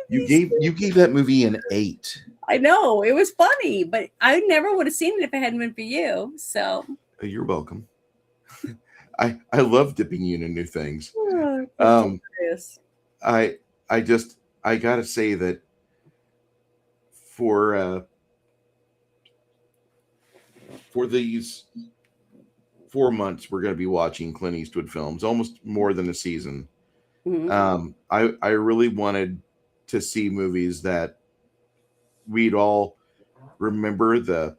You gave that movie an 8. I know it was funny, but I never would have seen it if it hadn't been for you. So you're welcome. I love dipping you into new things. I I gotta say that for these 4 months we're gonna be watching Clint Eastwood films, almost more than a season. Mhm. I really wanted to see movies that we'd all remember the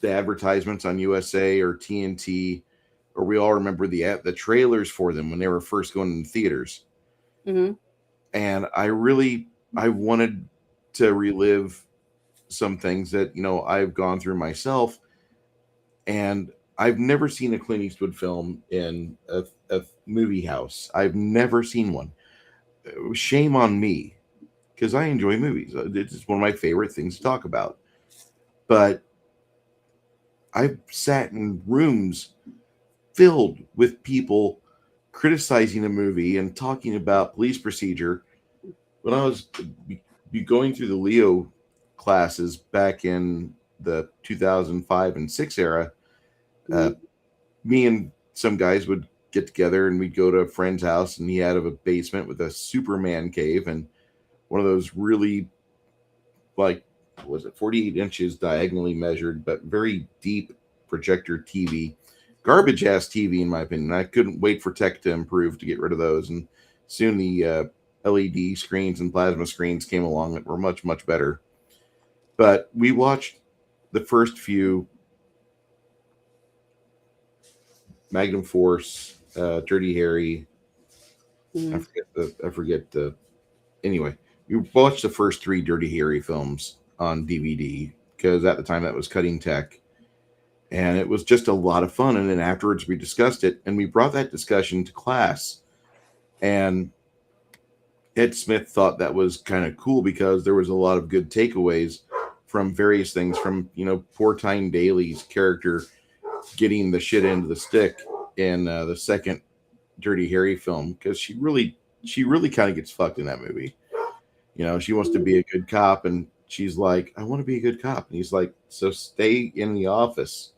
advertisements on USA or TNT, or we all remember the trailers for them when they were first going in theaters. Mhm. And I wanted to relive some things that I've gone through myself, and I've never seen a Clint Eastwood film in a movie house. I've never seen one. Shame on me, because I enjoy movies. It's one of my favorite things to talk about. But I've sat in rooms filled with people criticizing a movie and talking about police procedure. When I was going through the Leo classes back in the 2005 and 6 era, uh, Mhm. me and some guys would get together and we'd go to a friend's house, and he had a basement with a Superman cave and one of those really, like, was it 48 inches diagonally measured, but very deep projector TV, garbage ass TV in my opinion. I couldn't wait for tech to improve to get rid of those, and soon the LED screens and plasma screens came along that were much better. But we watched the first few: Magnum Force, Dirty Harry. Mhm. I forget the. Anyway, we watched the first three Dirty Harry films on DVD because at the time that was cutting tech, and it was just a lot of fun. And then afterwards, we discussed it, and we brought that discussion to class. And Ed Smith thought that was kind of cool because there was a lot of good takeaways from various things, from poor Tyne Daly's character getting the shit into the stick in the second Dirty Harry film, because she really kind of gets fucked in that movie. She wants to be a good cop, and she's like, I want to be a good cop, and he's like, so stay in the office.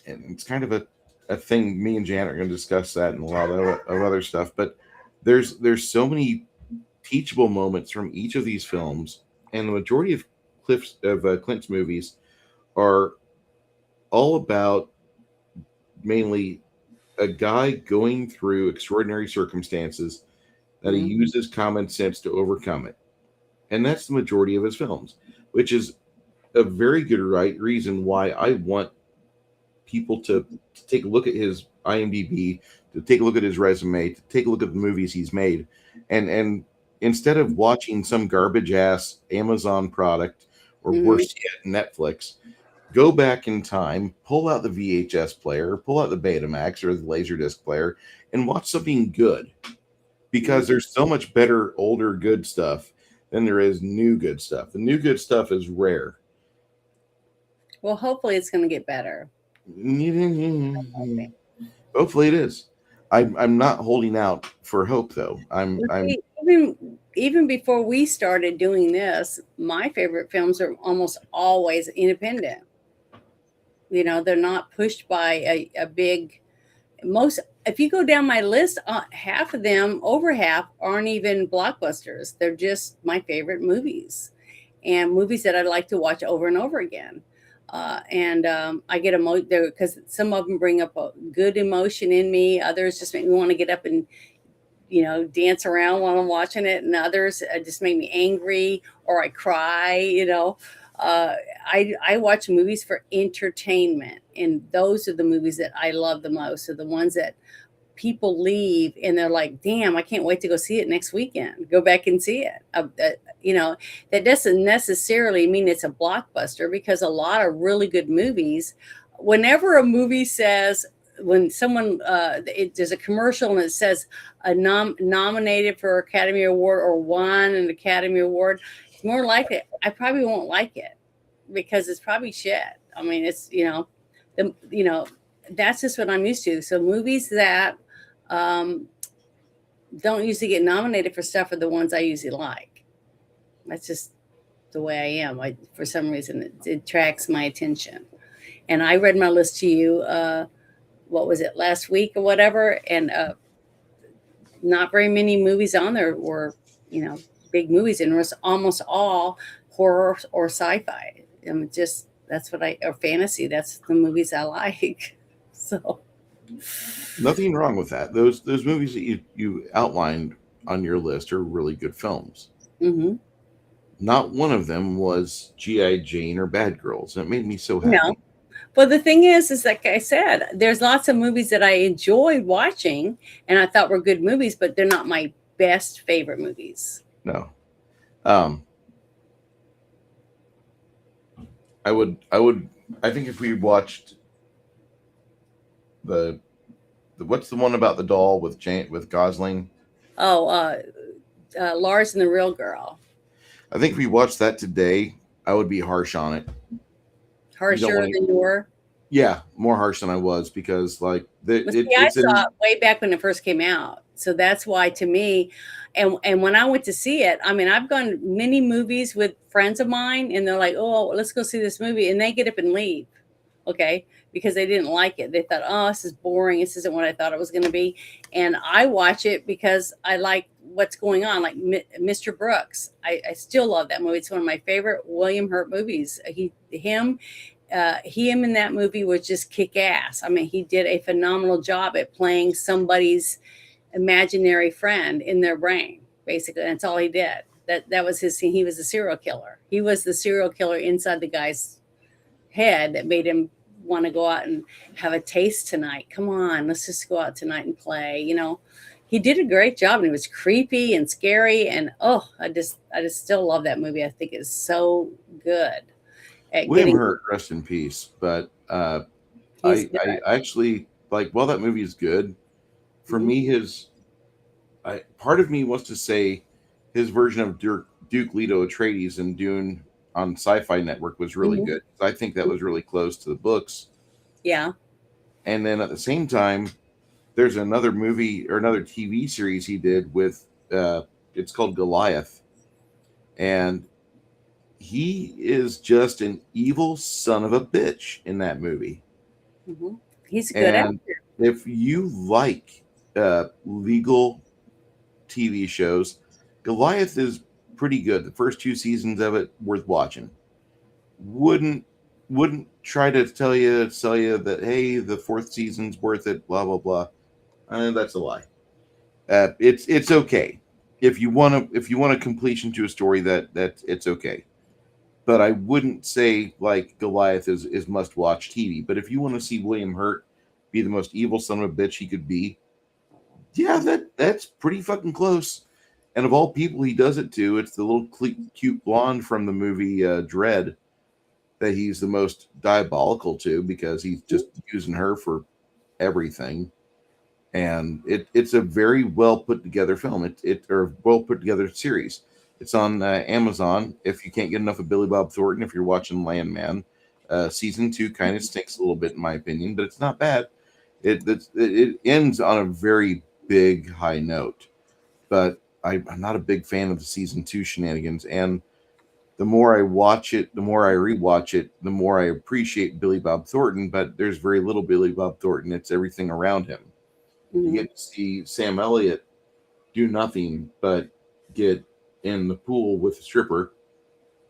And it's kind of a thing. Me and Janet are going to discuss that and a lot of other stuff. But there's so many teachable moments from each of these films, and the majority of Clint's movies are all about mainly a guy going through extraordinary circumstances that he Mhm. uses common sense to overcome it. And that's the majority of his films, which is a very good reason why I want people to take a look at his IMDb, to take a look at his resume, to take a look at the movies he's made, and instead of watching some garbage ass Amazon product, or Mhm. worse yet, Netflix, go back in time, pull out the VHS player, pull out the Betamax or the Laserdisc player, and watch something good, because Mhm. there's so much better older good stuff than there is new good stuff. The new good stuff is rare. Well, hopefully it's going to get better. Hopefully it is. I'm not holding out for hope though. Well, I'm see, even before we started doing this, my favorite films are almost always independent. They're not pushed by a big most. If you go down my list, half of them, over half, aren't even blockbusters. They're just my favorite movies, and movies that I like to watch over and over again. And I get there because some of them bring up a good emotion in me. Others just make me want to get up and dance around while I'm watching it, and others just make me angry or I cry. Uh, I watch movies for entertainment, and those are the movies that I love the most. Are the ones that people leave and they're like, "Damn, I can't wait to go see it next weekend. Go back and see it." You know, that doesn't necessarily mean it's a blockbuster, because a lot of really good movies, whenever a movie says, when someone there's a commercial and it says nominated for Academy Award or won an Academy Award, it's more likely I probably won't like it, because it's probably shit. I mean, it's the that's just what I'm used to. So movies that um, don't usually get nominated for stuff are the ones I usually like. That's just the way I am. For some reason, it attracts my attention. And I read my list to you. What was it, last week or whatever? And not very many movies on there were, you know, big movies, and it was almost all horror or sci-fi. Just that's what I or fantasy. That's the movies I like. So, Nothing wrong with that. Those movies that you outlined on your list are really good films. hmm Not one of them was G.I. Jane or Bad Girls. That made me so no. happy. But the thing is like I said, there's lots of movies that I enjoyed watching, and I thought were good movies, but they're not my best favorite movies. No. Um, I think if we watched the what's the one about the doll with with Gosling? Oh, Lars and the Real Girl. I think if we watched that today, I would be harsh on it. You don't Harsher want to, than you were. yeah, more harsh than I was because like Well, see, I it's saw in, it way back when it first came out, so that's why to me, and when I went to see it, I mean, I've gone to many movies with friends of mine, and they're like, "Oh, let's go see this movie," and they get up and leave, okay, because they didn't like it. They thought, "Oh, this is boring. This isn't what I thought it was going to be," and I watch it because I like what's going on, like Mr. Brooks. I still love that movie. It's one of my favorite William Hurt movies. Him in that movie was just kick ass. I mean, he did a phenomenal job at playing somebody's imaginary friend in their brain. Basically, that's all he did. That was his. He was a serial killer. He was the serial killer inside the guy's head that made him want to go out and have a taste tonight. Come on, let's just go out tonight and play. He did a great job, and it was creepy and scary. And I just still love that movie. I think it's so good at William getting. Hurt, rest in peace. But He's good. I actually like while that movie is good, for Mhm. me part of me wants to say his version of Duke Leto Atreides in Dune on Sci-Fi Network was really Mhm. good. I think that was really close to the books. Yeah. And then at the same time, there's another movie or another TV series he did with it's called Goliath, and he is just an evil son of a bitch in that movie. Mhm. He's a good And actor. if you like legal TV shows, Goliath is pretty good. The first two seasons of it worth watching. Wouldn't wouldn't try to sell you that hey the fourth season's worth it. Blah blah blah. That's a lie. It's okay if you want a completion to a story that it's okay. But I wouldn't say like Goliath is must watch TV. But if you want to see William Hurt be the most evil son of a bitch he could be, yeah, that's pretty fucking close. And of all people he does it to, it's the little cute blonde from the movie Dread that he's the most diabolical to because he's just using her for everything. And it's a very well put together film. It or well put together series. It's on Amazon. If you can't get enough of Billy Bob Thornton, if you're watching Landman, season two kind of stinks a little bit in my opinion, but it's not bad. It ends on a very big high note, but I'm not a big fan of the season two shenanigans. And the more I watch it, the more I rewatch it, the more I appreciate Billy Bob Thornton. But there's very little Billy Bob Thornton. It's everything around him. You Mhm. get to see Sam Elliott do nothing but get in the pool with the stripper.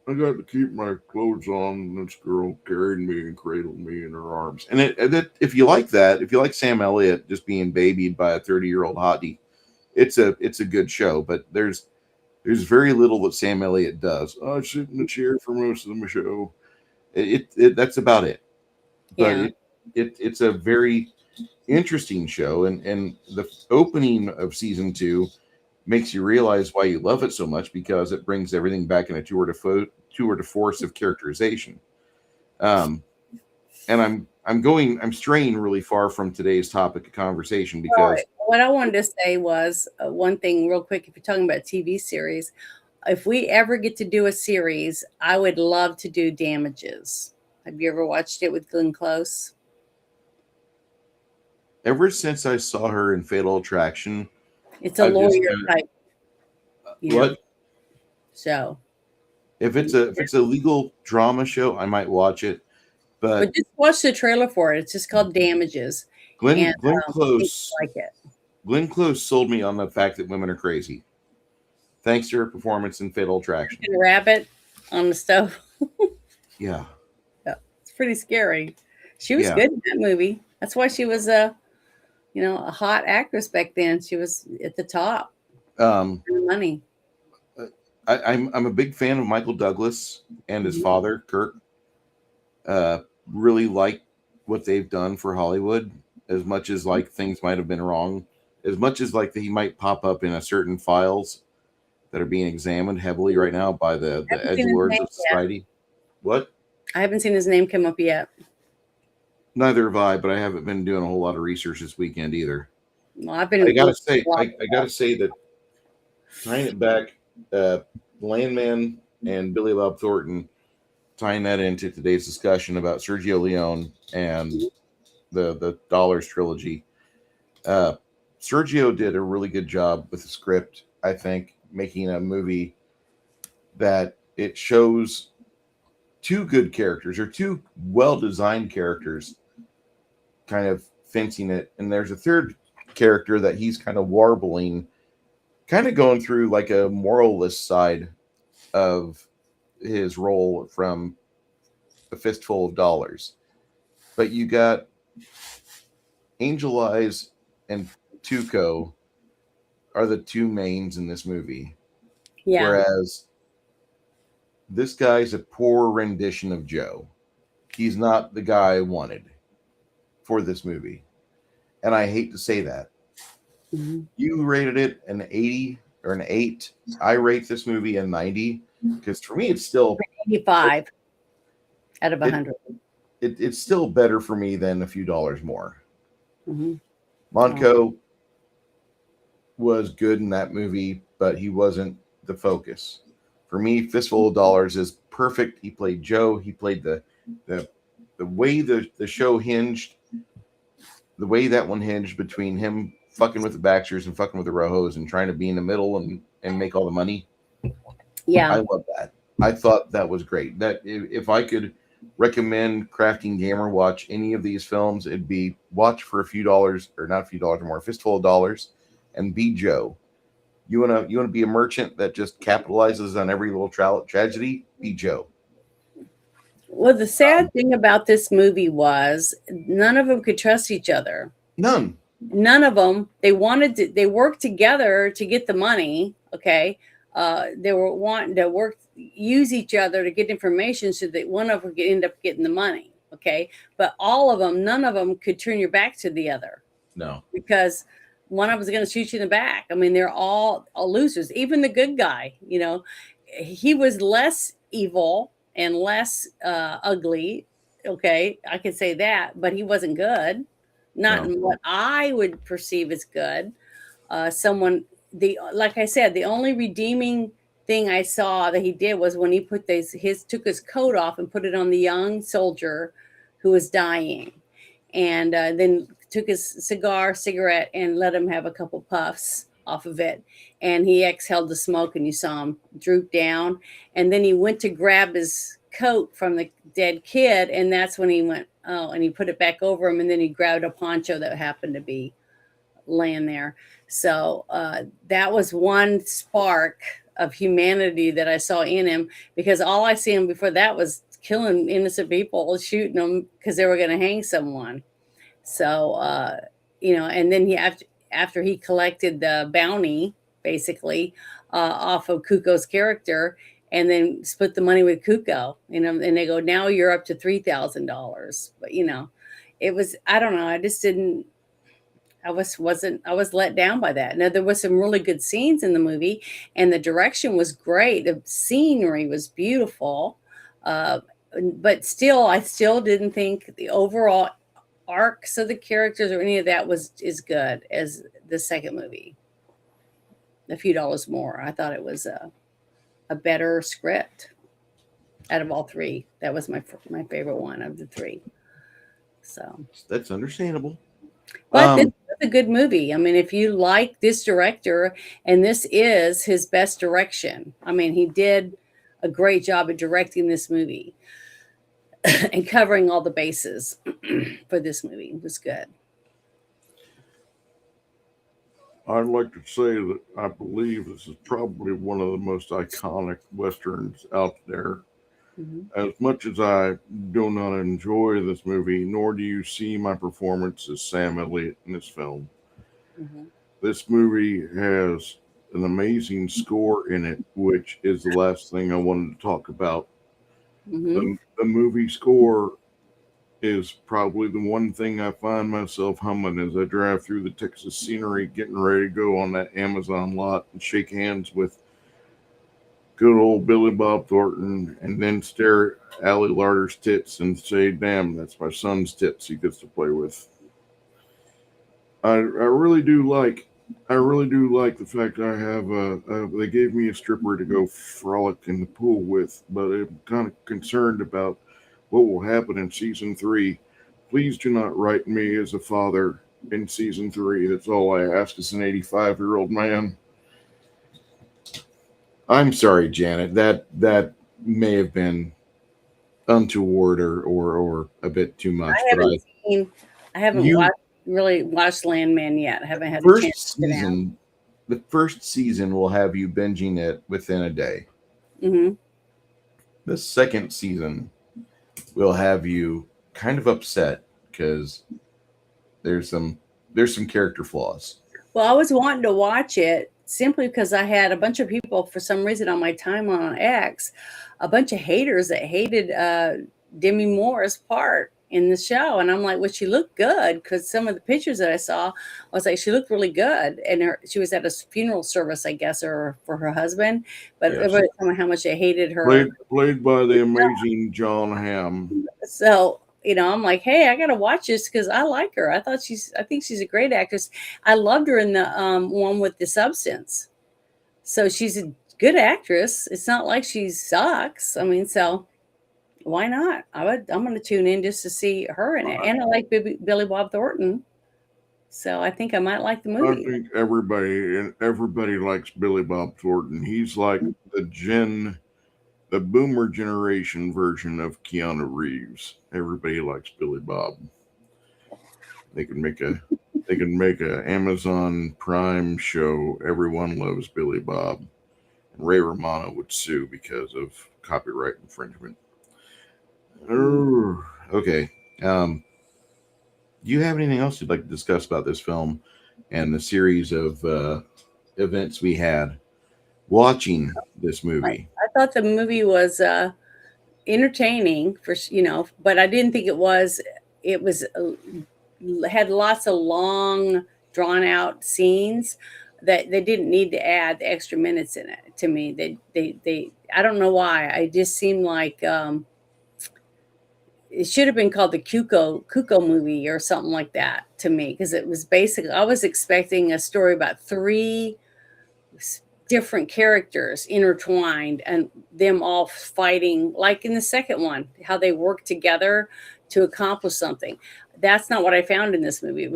I got to keep my clothes on. And this girl carried me and cradled me in her arms. If you like that, if you like Sam Elliott just being babied by a 30-year-old hottie, it's a good show. But there's very little that Sam Elliott does. I sit in the chair for most of the show. That's about it. But Yeah. it's a very interesting show, and the opening of season two makes you realize why you love it so much because it brings everything back in a tour de force of characterization. Um, and I'm straying really far from today's topic of conversation Well, because what I wanted to say was one thing real quick. If you're talking about TV series, if we ever get to do a series, I would love to do Damages. Have you ever watched it with Glenn Close? ever since I saw her in Fatal Attraction, It's a I've just lawyer type, you know, what show. if it's a legal drama show, I might watch it. But But just watch the trailer for it. It's just called Damages, and Glenn I think Close you like it. Glenn Close sold me on the fact that women are crazy, thanks to her performance in Fatal Attraction. And a rabbit on the stove. Yeah, Yeah, it's pretty scary. She was yeah. good in that movie. That's why she was a hot actress back then. She was at the top Um, for money. I'm a big fan of Michael Douglas and his Mhm. father, Kirk. Uh, really like what they've done for Hollywood, as much as like things might have been wrong, as much as like he might pop up in a certain files that are being examined heavily right now by I the haven't edge seen his lords name of yet. society. What? I haven't seen his name come up yet. Neither have I, but I haven't been doing a whole lot of research this weekend either. Well, I've been looking a lot. I gotta say that tying it back, uh, Landman and Billy Bob Thornton, tying that into today's discussion about Sergio Leone and the Dollars trilogy. Uh, Sergio did a really good job with the script. I think making a movie that it shows two good characters or two well designed characters kind of fencing it, and there's a third character that he's kind of warbling, kind of going through like a moralist side of his role from A Fistful of Dollars. But you got Angel Eyes and Tuco are the two mains in this movie, Yeah. whereas this guy's a poor rendition of Joe. He's not the guy I wanted for this movie, and I hate to say that. Mhm. You rated it an 80 or an 8. I rate this movie a 90 because for me it's still 85 out of it, 100. it's still better for me than A Few Dollars More. Mm-hmm. Oh. Monco was good in that movie, but he wasn't the focus. For me, Fistful of Dollars is perfect. He played Joe. He played the the way the show hinged, the way that one hinged between him fucking with the Baxters and fucking with the Rojos and trying to be in the middle and make all the money. I Yeah. love that. I thought that was great. That if I could recommend Crafting Gamer watch any of these films, it'd be watch For a Few Dollars, or not A Few Dollars or More, Fistful of Dollars, and be Joe. You wanna be a merchant that just capitalizes on every little tragedy? Be Joe. Well, the sad thing about this movie was none of them could trust each other. None. None of them. They worked together to get the money. Okay. They were wanting to use each other to get information so that one of them could end up getting the money. Okay. But none of them could turn your back to the other No. because one of them was going to shoot you in the back. I mean, they're all losers. Even the good guy, he was less evil and less ugly. Okay, I could say that, but he wasn't good. Not No. in what I would perceive as good. Someone the Like I said, the only redeeming thing I saw that he did was when he took his coat off and put it on the young soldier who was dying, and then took his cigarette and let him have a couple puffs off of it, and he exhaled the smoke and you saw him droop down, and then he went to grab his coat from the dead kid, and that's when he went, oh, and he put it back over him, and then he grabbed a poncho that happened to be laying there. So that was one spark of humanity that I saw in him, because all I see him before that was killing innocent people, shooting them because they were going to hang someone. So, and then after he collected the bounty, basically, off of Kuko's character, and then split the money with Kuko, and they go, now you're up to $3,000. But, it was, I don't know. I just didn't, I was let down by that. Now, there was some really good scenes in the movie, and the direction was great. The scenery was beautiful. Uh, but still, I still didn't think the overall arcs of the characters or any of that was as good as the second movie, A Few Dollars More. I thought it was a better script out of all three. That was my favorite one of the three. So, That's understandable. but this was a good movie. I mean, if you like this director, and this is his best direction, I mean, he did a great job of directing this movie and covering all the bases for this movie. It was good. I'd like to say that I believe this is probably one of the most iconic westerns out there. Mm-hmm. As much as I do not enjoy this movie, nor do you see my performance as Sam Elliott in this film, Mm-hmm. this movie has an amazing score in it, which is the last thing I wanted to talk about. Mm-hmm. The movie score is probably the one thing I find myself humming as I drive through the Texas scenery, getting ready to go on that Amazon lot and shake hands with good old Billy Bob Thornton, and then stare at Allie Larder's tits and say, "Damn, that's my son's tits he gets to play with." I really do like. I really do like the fact I have they gave me a stripper to go frolic in the pool with, but I'm kind of concerned about what will happen in season 3. Please do not write me as a father in season 3. That's all I ask as an 85-year-old man. I'm sorry, Janet. That may have been untoward or a bit too much, I but haven't seen. I haven't you really watched Landman yet. I haven't had a chance first to sit down. season the first season will have you binging it within a day. Mm-hmm. The second season will have you kind of upset because there's some there's some character flaws. Well, I was wanting to watch it simply because I had a bunch of people for some reason on my timeline on X, a bunch of haters that hated Demi Moore's part in the show, and I'm like, well, she looked good because some of the pictures that I saw, I was like, she looked really good, and she was at a funeral service, I guess, or for her husband, but Yes. everybody told me how much they hated her. Played by the amazing John Hamm. So, I'm like, hey, I gotta watch this because I like her. I think she's a great actress. I loved her in the one with The Substance. So she's a good actress. It's not like she sucks. I mean, so why not? I'm gonna tune in just to see her in it. And I like Billy Bob Thornton. So I think I might like the I movie. think everybody likes Billy Bob Thornton. He's like the boomer generation version of Keanu Reeves. Everybody likes Billy Bob. They can make a Amazon Prime show. Everyone loves Billy Bob. And Ray Romano would sue because of copyright infringement. Oh, okay. Do you have anything else you'd like to discuss about this film and the series of events we had watching this movie? I thought the movie was entertaining but I didn't think it was had lots of long drawn out scenes that they didn't need to add the extra minutes in it. To me, they I don't know why. I just seemed like it should have been called the Cuco movie or something like that to me, because it was basically, I was expecting a story about three different characters intertwined and them all fighting like in the second one, how they work together to accomplish something. That's not what I found in this movie. It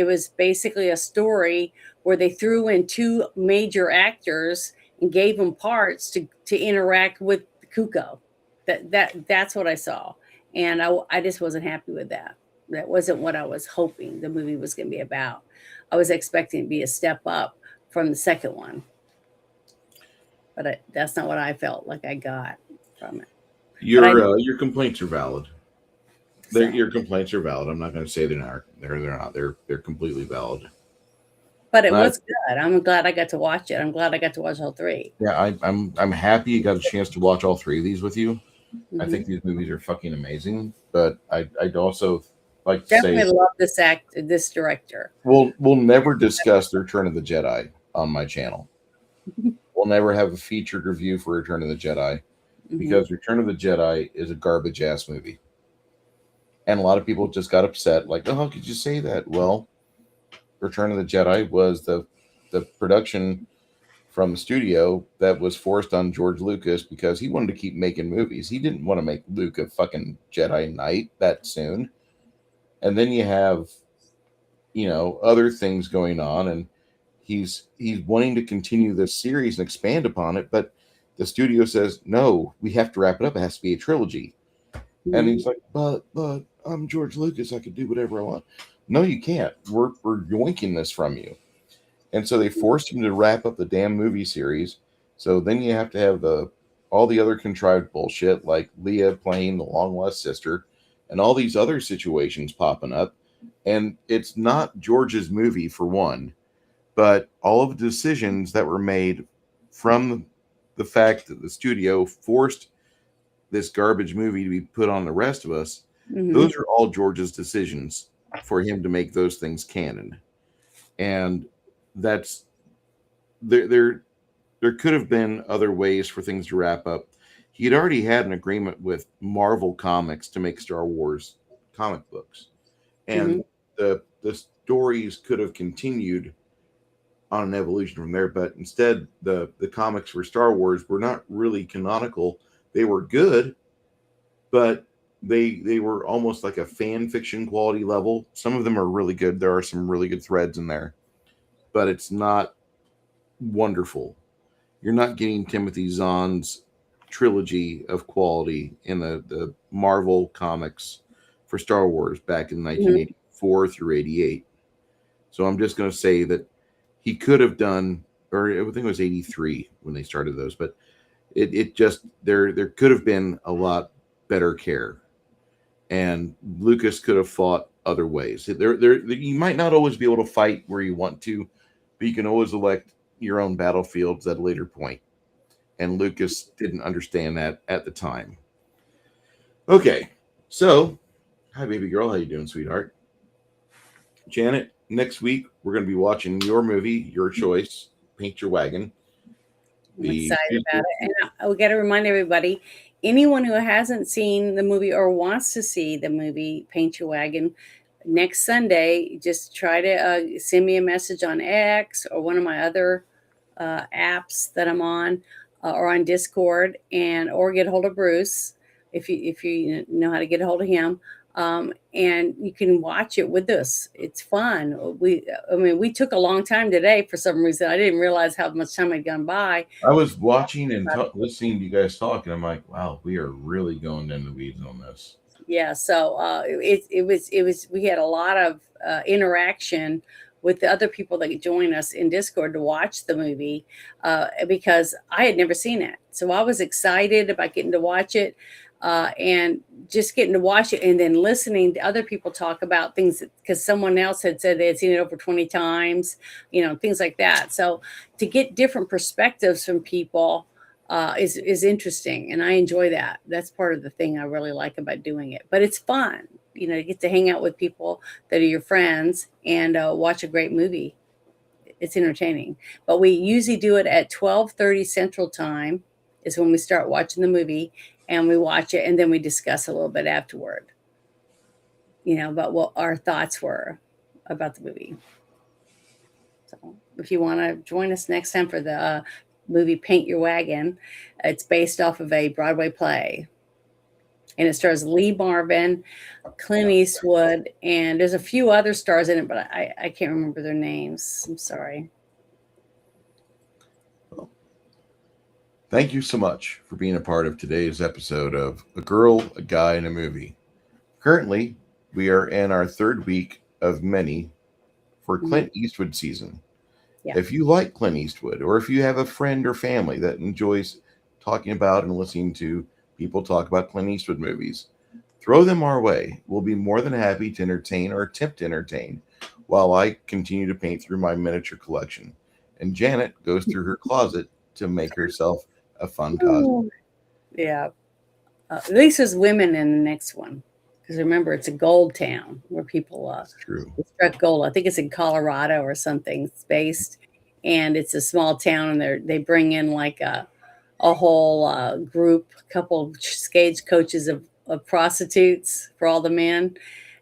was basically a story where they threw in two major actors and gave them parts to interact with Cuco. That's what I saw, and I just wasn't happy with that. That wasn't what I was hoping the movie was going to be about. I was expecting it to be a step up from the second one, but that's not what I felt like I got from it. Your complaints are valid. So, Your complaints are valid. I'm not going to say they're not. They're not. They're completely valid. but it And was good. I'm glad I got to watch it. I'm glad I got to watch all three. I'm happy you got a chance to watch all three of these with you. I Mhm. think these movies are fucking amazing. But I'd also like to say Definitely love this director. we'll never discuss the Return of the Jedi on my channel. We'll never have a featured review for Return of the Jedi Mhm. because Return of the Jedi is a garbage ass movie. And a lot of people just got upset, like, oh, how could you say that? Well, Return of the Jedi was the production from the studio that was forced on George Lucas because he wanted to keep making movies. He didn't want to make Luke a fucking Jedi Knight that soon. And then you have, other things going on, and he's wanting to continue this series and expand upon it, but the studio says, no, we have to wrap it up. It has to be a trilogy. And he's like, but I'm George Lucas. I could do whatever I want. No, you can't. We're yoinking this from you. And so they forced him to wrap up the damn movie series. So then you have to have all the other contrived bullshit like Leah playing the long lost sister and all these other situations popping up. And it's not George's movie for one, but all of the decisions that were made from the fact that the studio forced this garbage movie to be put on the rest of us, those are all George's decisions for him to make those things canon. And that's there could have been other ways for things to wrap up. He had already had an agreement with Marvel Comics to make Star Wars comic books, and the stories could have continued on an evolution from there. But instead, the comics for Star Wars were not really canonical. They were good, but they were almost like a fan fiction quality level. Some of them are really good. There are some really good threads in there, but it's not wonderful. You're not getting Timothy Zahn's trilogy of quality in the Marvel comics for Star Wars back in 1984 through 88. So I'm just going to say that he could have done, or I think it was 83 when they started those, but it just, there could have been a lot better care. And Lucas could have fought other ways. You might not always be able to fight where you want to, but you can always elect your own battlefields at a later point. And Lucas didn't understand that at the time. Okay, so hi baby girl, how you doing, sweetheart? Janet, next week we're going to be watching your movie, your choice, Paint Your Wagon. I'm excited about it. And we got to remind everybody, anyone who hasn't seen the movie or wants to see the movie Paint Your Wagon, next Sunday, just try to send me a message on X or one of my other apps that I'm on, or on Discord, or get a hold of Bruce if you know how to get a hold of him. And you can watch it with us. It's fun. We took a long time today for some reason. I didn't realize how much time had gone by. I was watching and listening to you guys talk, and I'm like, wow, we are really going in the weeds on this. Yeah. So it was. We had a lot of interaction with the other people that join us in Discord to watch the movie because I had never seen it. So I was excited about getting to watch it. And just getting to watch it and then listening to other people talk about things because someone else had said they had seen it over 20 times, things like that. So to get different perspectives from people is interesting. And I enjoy that. That's part of the thing I really like about doing it. But it's fun, to get to hang out with people that are your friends and watch a great movie. It's entertaining. But we usually do it at 12:30 Central Time is when we start watching the movie. And we watch it, and then we discuss a little bit afterward, about what our thoughts were about the movie. So if you want to join us next time for the movie Paint Your Wagon, it's based off of a Broadway play. And it stars Lee Marvin, Clint Eastwood, and there's a few other stars in it, but I can't remember their names. I'm sorry. Thank you so much for being a part of today's episode of A Girl, a Guy, and a Movie. Currently, we are in our third week of many for Clint Eastwood season. Yeah. If you like Clint Eastwood, or if you have a friend or family that enjoys talking about and listening to people talk about Clint Eastwood movies, throw them our way. We'll be more than happy to entertain or attempt to entertain while I continue to paint through my miniature collection. And Janet goes through her closet to make herself a fun cosplay. Yeah. At least there's women in the next one. Because remember, it's a gold town where people struck gold. I think it's in Colorado or something. It's based. And it's a small town. And they bring in like a whole group, a couple of stagecoaches of prostitutes for all the men.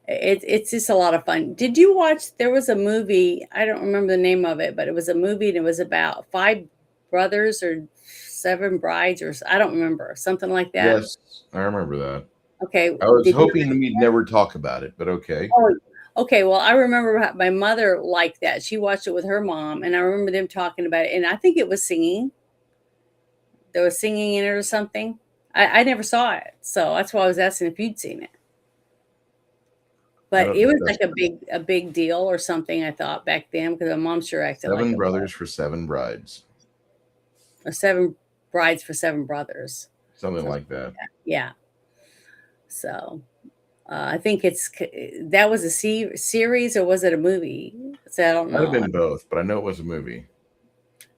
It's just a lot of fun. Did you watch? There was a movie. I don't remember the name of it, but it was a movie and it was about 5 brothers or 7 brides, or I don't remember, something like that. Yes, I remember that. Okay. I was hoping we'd never talk about it, but okay. Oh, okay. Well, I remember my mother liked that. She watched it with her mom, and I remember them talking about it. And I think it was singing. There was singing in it or something. I never saw it, so that's why I was asking if you'd seen it. But don't it know was if like a big deal or something, I thought back then, because my mom sure acted like Seven it Brothers for Seven Brides, was. Or 7 brides for 7 brothers. something like that. Yeah. So I think that was a series, or was it a movie? So I don't Might have know. been both, but I know it was a movie.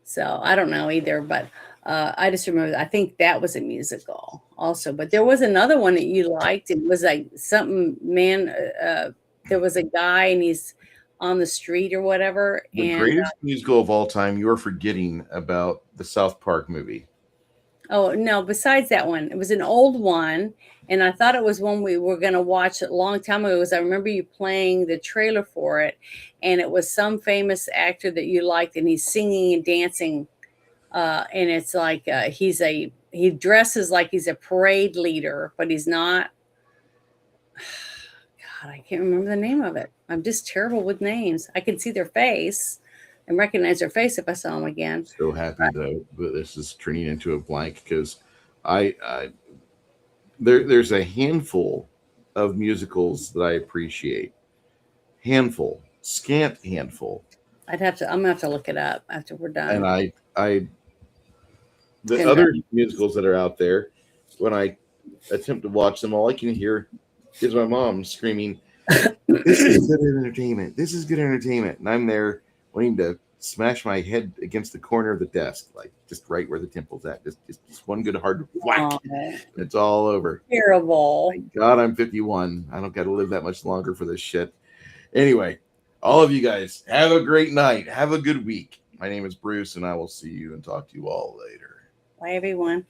So I don't know either, but I just remember I think that was a musical also. But there was another one that you liked. It was like something man. There was a guy and he's on the street or whatever. The And greatest musical of all time. You're forgetting about the South Park movie. oh no! Besides that one, it was an old one, and I thought it was one we were going to watch a long time ago. Because I remember you playing the trailer for it, and it was some famous actor that you liked, and he's singing and dancing. And it's like he dresses like he's a parade leader, but he's not. God, I can't remember the name of it. I'm just terrible with names. I can see their face and recognize their face if I saw them again. So happy though that this is turning into a blank, because there's a handful of musicals that I appreciate. Scant handful. I'm gonna have to look it up after we're done. And the And other musicals that are out there, when I attempt to watch them, all I can hear is my mom screaming, "This is good entertainment. This is good entertainment." And I'm there wanting to smash my head against the corner of the desk, like just right where the temple's at. Just one good hard whack. It's all over. Terrible. Thank God I'm 51. I don't got to live that much longer for this shit. Anyway, all of you guys, have a great night. Have a good week. My name is Bruce, and I will see you and talk to you all later. Bye, everyone.